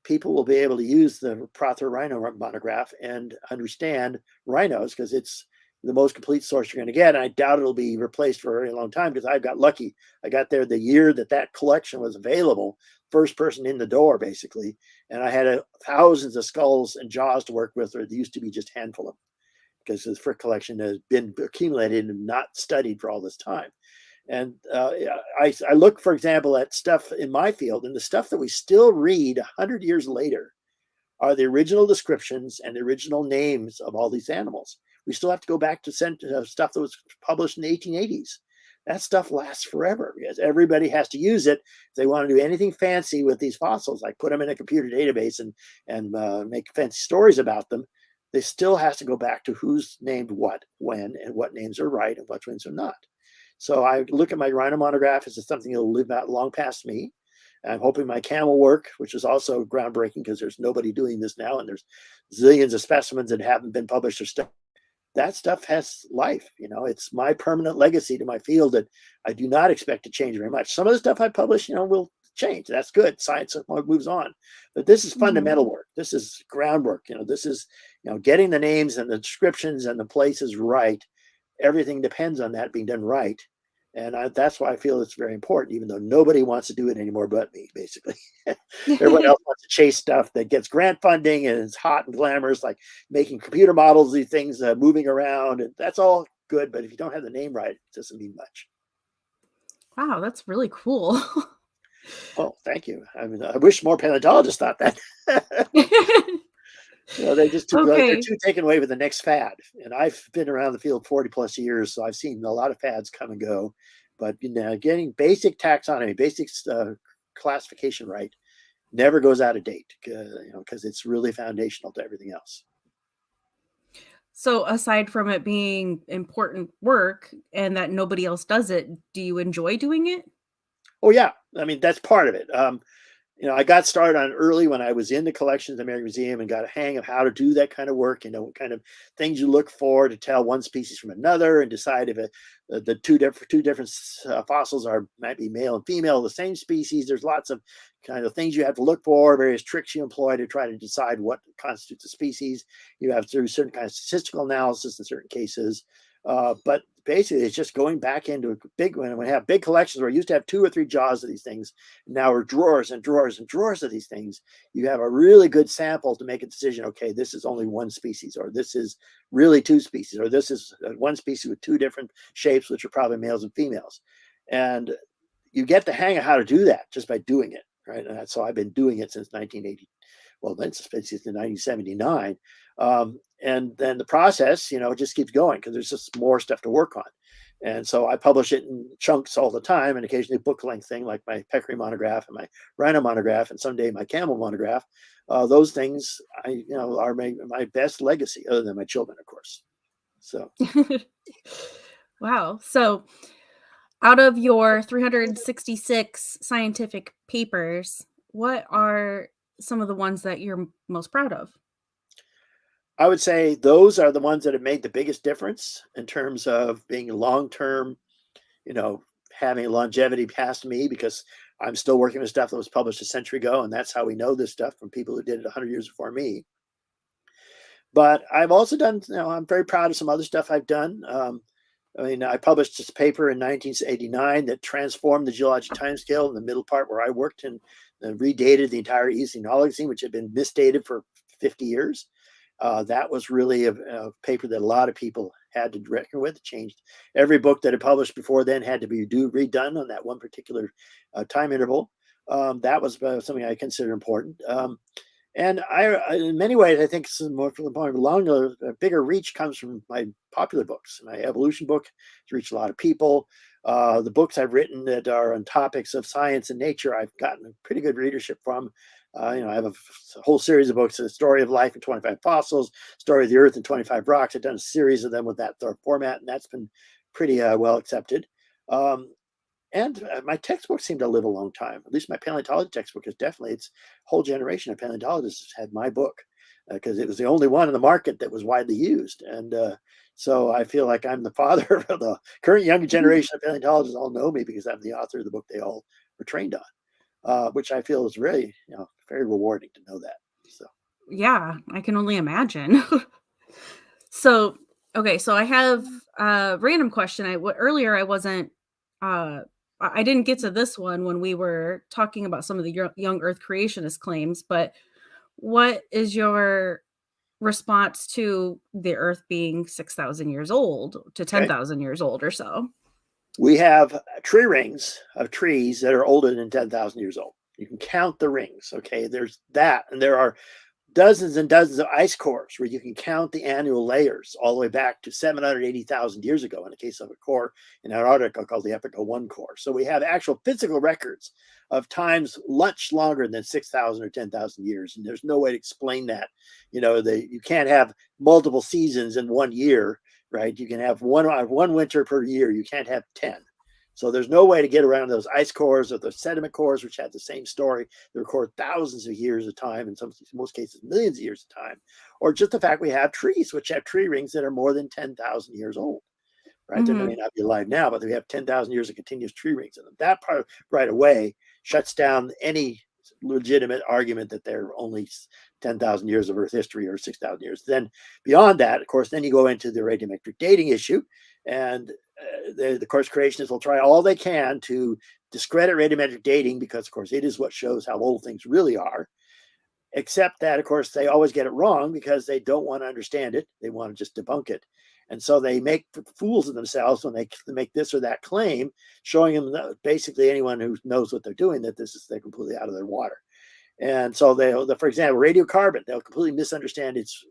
people will be able to use the Prothero rhino monograph and understand rhinos, because it's the most complete source you're going to get. And I doubt it'll be replaced for a very long time, because I got lucky. I got there the year that collection was available, first person in the door, basically. And I had thousands of skulls and jaws to work with, or there used to be just a handful of them, because the Frick collection has been accumulated and not studied for all this time. And I look, for example, at stuff in my field, and the stuff that we still read 100 years later are the original descriptions and the original names of all these animals. We still have to go back to stuff that was published in the 1880s. That stuff lasts forever, because everybody has to use it if they want to do anything fancy with these fossils, like put them in a computer database and make fancy stories about them. They still has to go back to who's named what, when, and what names are right and what names are not. So I look at my rhino monograph as something that'll live out long past me. I'm hoping my camel work, which is also groundbreaking, because there's nobody doing this now, and there's zillions of specimens that haven't been published or studied, that stuff has life. It's my permanent legacy to my field that I do not expect to change very much. Some of the stuff I publish, will change. That's good. Science moves on. But this is fundamental work. This is groundwork. This is, getting the names and the descriptions and the places right. Everything depends on that being done right. And that's why I feel it's very important, even though nobody wants to do it anymore but me, basically. Everyone else wants to chase stuff that gets grant funding and it's hot and glamorous, like making computer models, these things moving around. And that's all good. But if you don't have the name right, it doesn't mean much. Wow, that's really cool. Oh, thank you. I mean, I wish more paleontologists thought that. They just they're too taken away with the next fad. And I've been around the field 40 plus years, so I've seen a lot of fads come and go. But getting basic taxonomy, basic classification right, never goes out of date. Because it's really foundational to everything else. So aside from it being important work and that nobody else does it, do you enjoy doing it? Oh yeah, I mean that's part of it. I got started on early when I was in the collections at the American Museum and got a hang of how to do that kind of work. What kind of things you look for to tell one species from another, and decide if the two different fossils might be male and female of the same species. There's lots of kind of things you have to look for, various tricks you employ to try to decide what constitutes a species. You have to do certain kind of statistical analysis in certain cases. But basically, it's just going back into a when we have big collections where we used to have 2 or 3 jaws of these things. Now we're drawers and drawers and drawers of these things. You have a really good sample to make a decision. Okay, this is only one species, or this is really 2 species, or this is one species with 2 different shapes, which are probably males and females. And you get the hang of how to do that just by doing it, right? And so I've been doing it since 1980. Well, then since 1979. And then the process, just keeps going because there's just more stuff to work on. And so I publish it in chunks all the time, and occasionally book length thing like my peccary monograph and my rhino monograph, and someday my camel monograph. Those things are my best legacy, other than my children, of course. So. Wow. So out of your 366 scientific papers, what are some of the ones that you're most proud of? I would say those are the ones that have made the biggest difference in terms of being long-term, having longevity past me, because I'm still working with stuff that was published a century ago. And that's how we know this stuff, from people who did it 100 years before me. But I've also done, I'm very proud of some other stuff I've done. I published this paper in 1989 that transformed the geologic timescale in the middle part where I worked, and redated the entire Eastern Oligocene, which had been misdated for 50 years. That was really a paper that a lot of people had to reckon with. It changed every book that had published before then, had to be redone on that one particular time interval. That was something I consider important. And in many ways, I think some more from the point of longer, bigger reach comes from my popular books. My evolution book has reached a lot of people. The books I've written that are on topics of science and nature, I've gotten a pretty good readership from. I have a whole series of books: The Story of Life in 25 Fossils, Story of the Earth in 25 Rocks. I've done a series of them with that format, and that's been pretty well accepted. And my textbooks seem to live a long time. At least my paleontology textbook is definitely, it's a whole generation of paleontologists had my book because it was the only one in the market that was widely used. And so I feel like I'm the father of the current younger generation of paleontologists. All know me because I'm the author of the book they all were trained on, which I feel is really, very rewarding to know that. So. Yeah, I can only imagine. So, okay, so I have a random question. Earlier I wasn't I didn't get to this one when we were talking about some of the young Earth creationist claims, but what is your response to the Earth being 6,000 years old to 10,000 years old or so? We have tree rings of trees that are older than 10,000 years old. You can count the rings. Okay, there's that, and there are dozens and dozens of ice cores where you can count the annual layers all the way back to 780,000 years ago in the case of a core in Antarctica called the Epoca 1 core. So we have actual physical records of times much longer than 6,000 or 10,000 years. And there's no way to explain that. You can't have multiple seasons in one year, right? You can have one winter per year. You can't have 10. So there's no way to get around those ice cores or those sediment cores, which have the same story. They record thousands of years of time, in most cases, millions of years of time, or just the fact we have trees, which have tree rings that are more than 10,000 years old. Right? They may not be alive now, but they have 10,000 years of continuous tree rings in them. That part right away shuts down any legitimate argument that they're only 10,000 years of Earth history or 6,000 years. Then beyond that, of course, then you go into the radiometric dating issue. And the course creationists will try all they can to discredit radiometric dating because, of course, it is what shows how old things really are. Except that, of course, they always get it wrong because they don't want to understand it. They want to just debunk it. And so they make fools of themselves when they make this or that claim, showing them that basically anyone who knows what they're doing that they're completely out of their water. And so for example, radiocarbon, they'll completely misunderstand its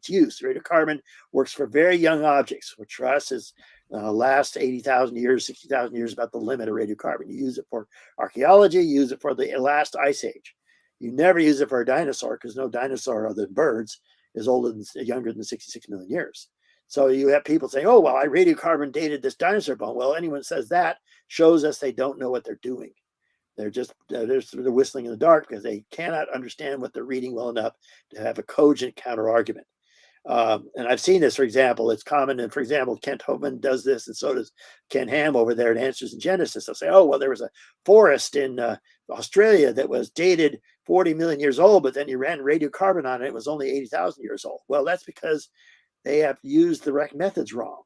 use. Radiocarbon works for very young objects, which for us is last 80,000 years, 60,000 years, about the limit of radiocarbon. You use it for archaeology, you use it for the last ice age. You never use it for a dinosaur because no dinosaur other than birds is younger than 66 million years. So you have people saying, oh, well, I radiocarbon dated this dinosaur bone. Well, anyone says that shows us they don't know what they're doing. They're just they're whistling in the dark because they cannot understand what they're reading well enough to have a cogent counter argument. And I've seen this, for example, it's common. And for example, Kent Hovind does this, and so does Ken Ham over there at Answers in Genesis. They'll say, oh, well, there was a forest in Australia that was dated 40 million years old, but then you ran radiocarbon on it. It was only 80,000 years old. Well, that's because they have used the correct methods wrong.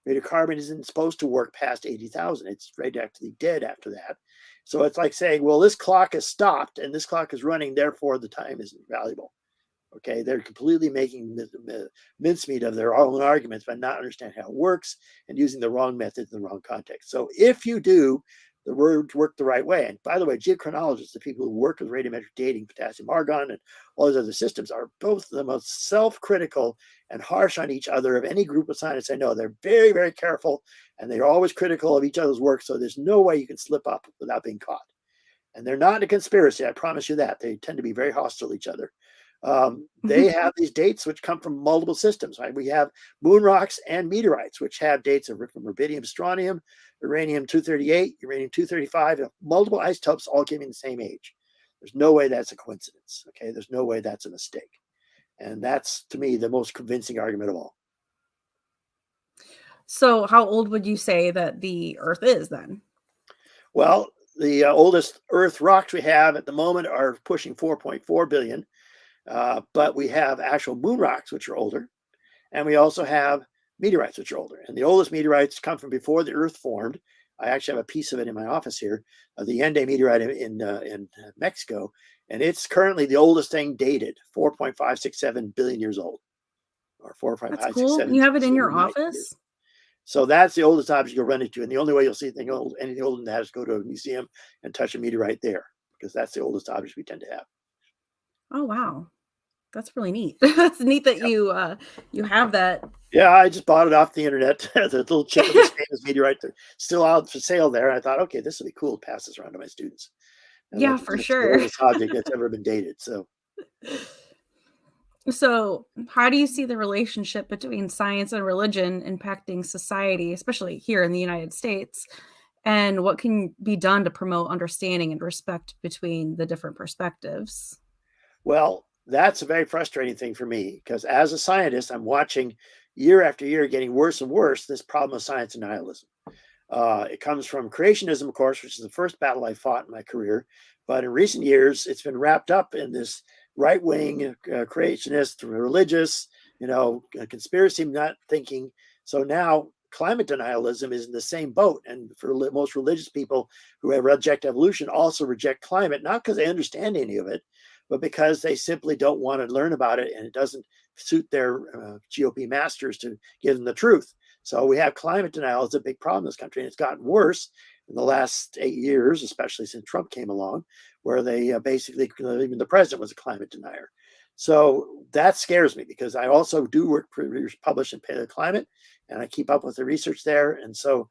Radiocarbon isn't supposed to work past 80,000. It's radioactively dead after that. So it's like saying, well, this clock has stopped and this clock is running, therefore the time isn't valuable. Okay, they're completely making mincemeat of their own arguments by not understanding how it works and using the wrong methods in the wrong context. So if you do the words work the right way, and by the way, geochronologists, the people who work with radiometric dating, potassium argon, and all those other systems, are both the most self-critical and harsh on each other of any group of scientists I know. They're very, very careful, and they're always critical of each other's work, so there's no way you can slip up without being caught. And they're not in a conspiracy, I promise you that. They tend to be very hostile to each other. They have these dates which come from multiple systems. Right? We have moon rocks and meteorites, which have dates from rubidium, strontium, uranium-238, uranium-235, and multiple isotopes all giving the same age. There's no way that's a coincidence. Okay, there's no way that's a mistake. And that's, to me, the most convincing argument of all. So how old would you say that the Earth is then? Well, the oldest Earth rocks we have at the moment are pushing 4.4 billion. But we have actual moon rocks, which are older. And we also have meteorites, which are older. And the oldest meteorites come from before the Earth formed. I actually have a piece of it in my office here, the Ende meteorite in Mexico. And it's currently the oldest thing dated, 4.567 billion years old. Or 4.567. That's cool. You have it in your office? So that's the oldest object you'll run into. And the only way you'll see anything older than that is go to a museum and touch a meteorite there, because that's the oldest object we tend to have. Oh, wow. That's really neat. That's neat that you have that. Yeah, I just bought it off the internet. The little chip of this famous meteorite, they're still out for sale there. And I thought, okay, this would be cool to pass this around to my students. And yeah, for sure. The oldest object that's ever been dated. So how do you see the relationship between science and religion impacting society, especially here in the United States? And what can be done to promote understanding and respect between the different perspectives? Well, that's a very frustrating thing for me, because as a scientist, I'm watching year after year getting worse and worse this problem of science and nihilism. It comes from creationism, of course, which is the first battle I fought in my career. But in recent years, it's been wrapped up in this right-wing creationist, religious, conspiracy not thinking. So now climate denialism is in the same boat. And for most religious people who have reject evolution also reject climate, not because they understand any of it, but because they simply don't want to learn about it, and it doesn't suit their GOP masters to give them the truth. So we have climate denial. It's a big problem in this country, and it's gotten worse in the last 8 years, especially since Trump came along, where they basically, even the president was a climate denier. So that scares me, because I also do work, publish in Paleoclimate, and I keep up with the research there. And so,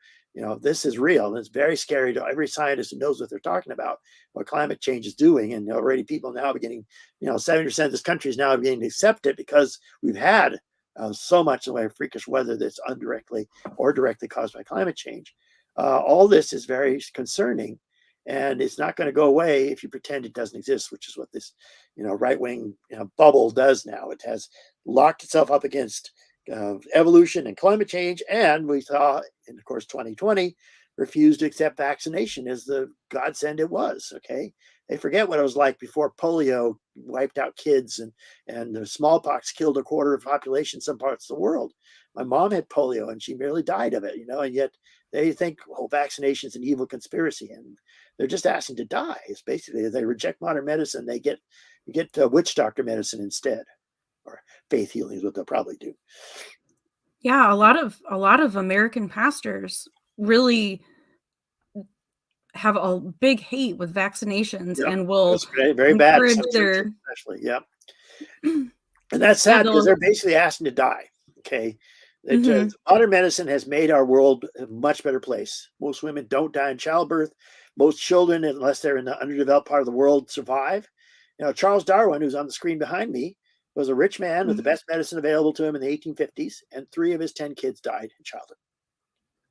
this is real, and it's very scary to every scientist who knows what they're talking about, what climate change is doing. And already people now are beginning, 70% of this country is now beginning to accept it, because we've had so much in the way of freakish weather that's indirectly or directly caused by climate change. All this is very concerning, and it's not going to go away if you pretend it doesn't exist, which is what this, right-wing bubble does now. It has locked itself up against evolution and climate change, and we saw, in of course, 2020, refused to accept vaccination as the godsend it was. Okay, they forget what it was like before polio wiped out kids, and the smallpox killed a quarter of the population in some parts of the world. My mom had polio, and she merely died of it. And yet they think, vaccination is an evil conspiracy, and they're just asking to die. It's basically, they reject modern medicine, you get witch doctor medicine instead, or faith healing is what they'll probably do. Yeah, a lot of American pastors really have a big hate with vaccinations, Yep. and will It's very, very bad. encourage Some churches, their especially. Yep. And that's yeah, sad because they'll they're basically asking to die. Okay. Mhm. Modern medicine has made our world a much better place. Most women don't die in childbirth. Most children, unless they're in the underdeveloped part of the world, survive. Charles Darwin, who's on the screen behind me, was a rich man with the best medicine available to him in the 1850s, and 3 of his 10 kids died in childhood.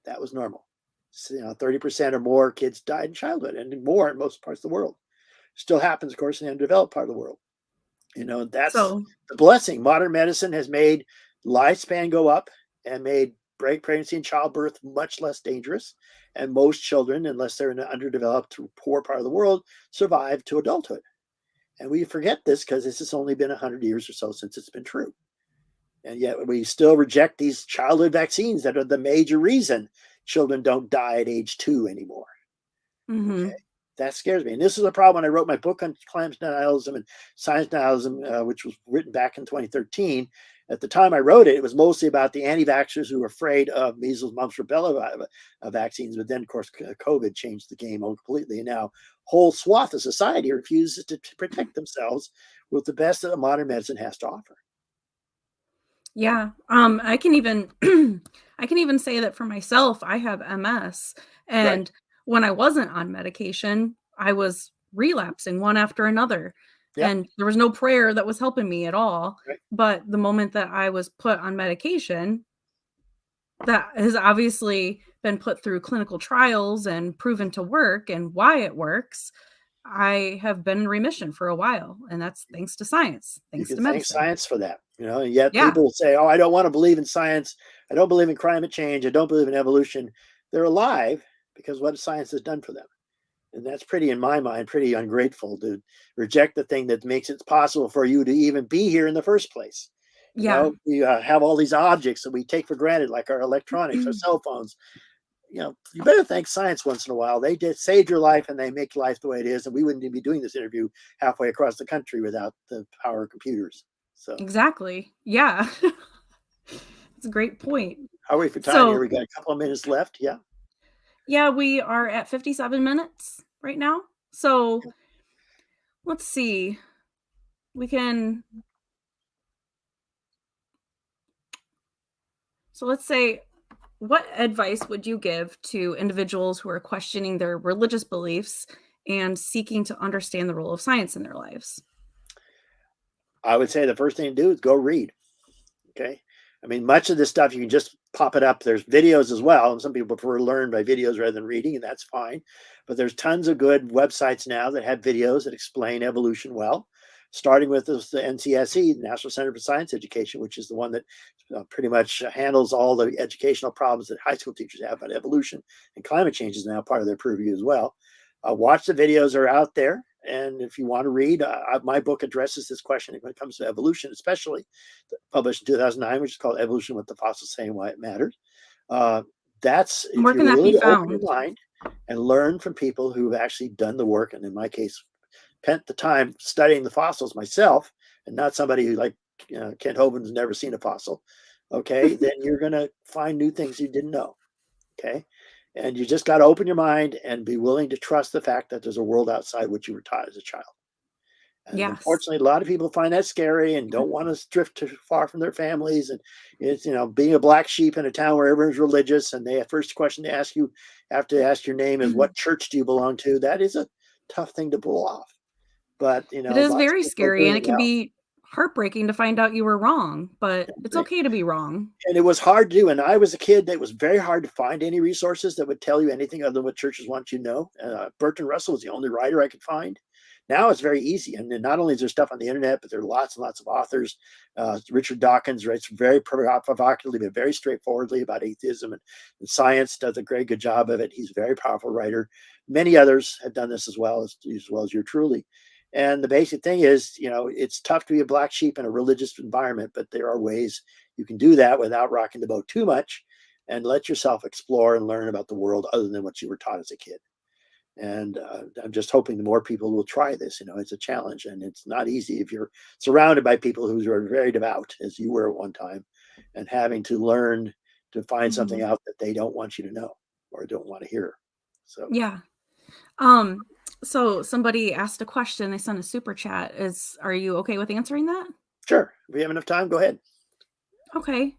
That was normal. So, 30% or more kids died in childhood, and more in most parts of the world. Still happens, of course, in the undeveloped part of the world. That's so the blessing. Modern medicine has made lifespan go up and made pregnancy and childbirth much less dangerous. And most children, unless they're in an underdeveloped, poor part of the world, survive to adulthood. And we forget this because this has only been 100 years or so since it's been true. And yet we still reject these childhood vaccines that are the major reason children don't die at age 2 anymore. Okay. That scares me. And this is a problem when I wrote my book on climate denialism and science denialism, which was written back in 2013. At the time I wrote it, it was mostly about the anti-vaxxers who were afraid of measles, mumps, rubella vaccines. But then, of course, COVID changed the game completely. And now whole swath of society refuses to protect themselves with the best that modern medicine has to offer. yeah, I can even I can even say that for myself, I have MS, Right. and when I wasn't on medication, I was relapsing one after another, Yep. and there was no prayer that was helping me at all. Right. But the moment that I was put on medication, that has obviously been put through clinical trials and proven to work and why it works, I have been in remission for a while, and that's thanks to science, You thanks can to thank medicine. science for that. And yet Yeah, people will say, "Oh, I don't want to believe in science. I don't believe in climate change. I don't believe in evolution." They're alive because what science has done for them. And that's pretty, in my mind, pretty ungrateful to reject the thing that makes it possible for you to even be here in the first place. yeah. You have all these objects that we take for granted, like our electronics, our cell phones. You better thank science once in a while. They did saved your life, and they make life the way it is. And we wouldn't even be doing this interview halfway across the country without the power of computers. So, Exactly. Yeah. It's a great point. how are we for time here? So, We got a couple of minutes left. Yeah. yeah, we are at 57 minutes right now. So, let's see. We can so let's say, what advice would you give to individuals who are questioning their religious beliefs and seeking to understand the role of science in their lives? I would say the first thing to do is go read. Okay. I mean, much of this stuff you can just pop it up. There's videos as well. And some people prefer to learn by videos rather than reading, and that's fine. But there's tons of good websites now that have videos that explain evolution well, starting with the NCSE, the National Center for Science Education, which is the one that pretty much handles all the educational problems that high school teachers have about evolution. And climate change is now part of their purview as well. Watch the videos are out there. And if you want to read, my book addresses this question when it comes to evolution, especially published in 2009, which is called Evolution: What the Fossils Say and Why It Matters. That's And if where you're can that be willing to open your found? mind and learn from people who've actually done the work. And in my case, spent the time studying the fossils myself, and not somebody who like Kent Hovind's never seen a fossil. Okay, then you're going to find new things you didn't know. Okay. And you just got to open your mind and be willing to trust the fact that there's a world outside what you were taught as a child. And Yes. unfortunately, a lot of people find that scary and don't want to drift too far from their families. And it's, being a black sheep in a town where everyone's religious, and the first question they ask you after they ask your name is, "What church do you belong to?" That is a tough thing to pull off. But, It is lots of very people are scary, doing and it it can well. be heartbreaking to find out you were wrong, but it's okay to be wrong. And it was hard to do. And I was a kid, it was very hard to find any resources that would tell you anything other than what churches want you to know. Bertrand Russell was the only writer I could find. Now it's very easy. And not only is there stuff on the internet, but there are lots and lots of authors. Richard Dawkins writes very provocatively, but very straightforwardly about atheism and science, does a very good job of it. He's a very powerful writer. Many others have done this as well as you're truly. And the basic thing is, it's tough to be a black sheep in a religious environment, but there are ways you can do that without rocking the boat too much and let yourself explore and learn about the world other than what you were taught as a kid. And I'm just hoping the more people will try this. It's a challenge, and it's not easy if you're surrounded by people who are very devout, as you were at one time, and having to learn to find something out that they don't want you to know or don't want to hear. So yeah. So somebody asked a question. They sent a super chat. Are you okay with answering that? Sure. If we have enough time, go ahead. Okay.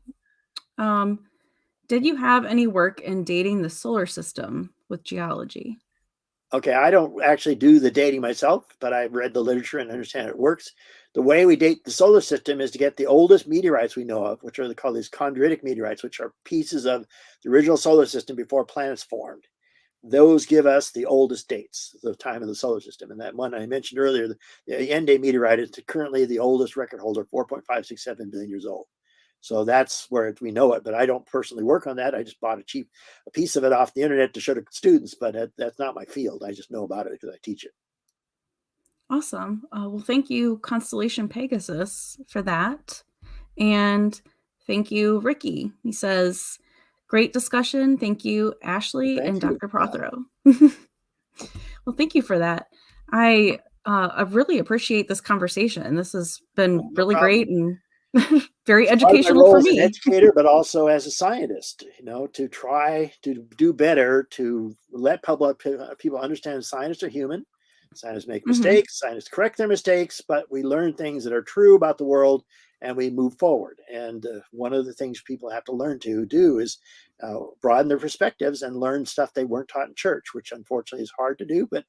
Did you have any work in dating the solar system with geology? Okay, I don't actually do the dating myself, but I've read the literature and understand it works. The way we date the solar system is to get the oldest meteorites we know of, which are called these chondritic meteorites, which are pieces of the original solar system before planets formed. Those give us the oldest dates, the time of the solar system. And that one I mentioned earlier, the Ende meteorite is currently the oldest record holder, 4.567 billion years old. So that's where we know it, but I don't personally work on that. I just bought a piece of it off the internet to show to students, but that's not my field. I just know about it because I teach it. Awesome. Well, thank you, Constellation Pegasus, for that. And thank you, Ricky. He says, great discussion. Thank you, Ashley and Dr. Prothero. Well, thank you for that. I really appreciate this conversation. This has been really great and very educational for me. As an educator, but also as a scientist, to try to do better, to let people understand scientists are human. Scientists make mistakes, scientists correct their mistakes, but we learn things that are true about the world and we move forward. And one of the things people have to learn to do is broaden their perspectives and learn stuff they weren't taught in church, which unfortunately is hard to do, but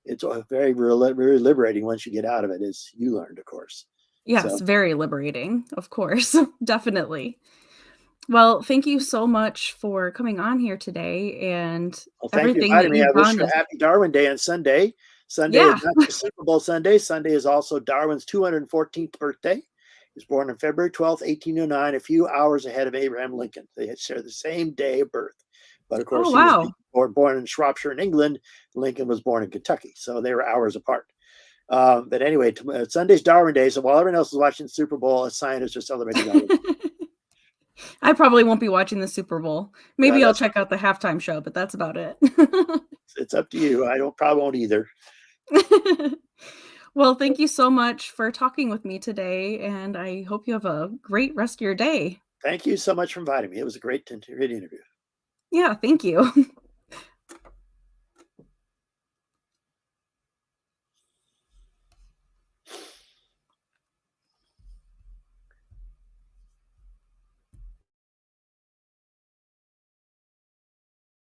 it's very, very liberating once you get out of it, as you learned, of course. Yes, very liberating, of course, definitely. Well, thank you so much for coming on here today and everything that you've done. I wish you a happy Darwin Day on Sunday. Sunday is not just Super Bowl Sunday. Sunday is also Darwin's 214th birthday. He was born on February 12th, 1809, a few hours ahead of Abraham Lincoln. They share the same day of birth. But of course, he was born in Shropshire in England. Lincoln was born in Kentucky. So they were hours apart. But anyway, Sunday's Darwin Day. So while everyone else is watching the Super Bowl, as scientists are celebrating Darwin Day. I probably won't be watching the Super Bowl. Maybe I'll check out the halftime show, but that's about it. It's up to you. I probably won't either. Well, thank you so much for talking with me today, and I hope you have a great rest of your day. Thank you so much for inviting me. It was a great interview. Yeah, thank you.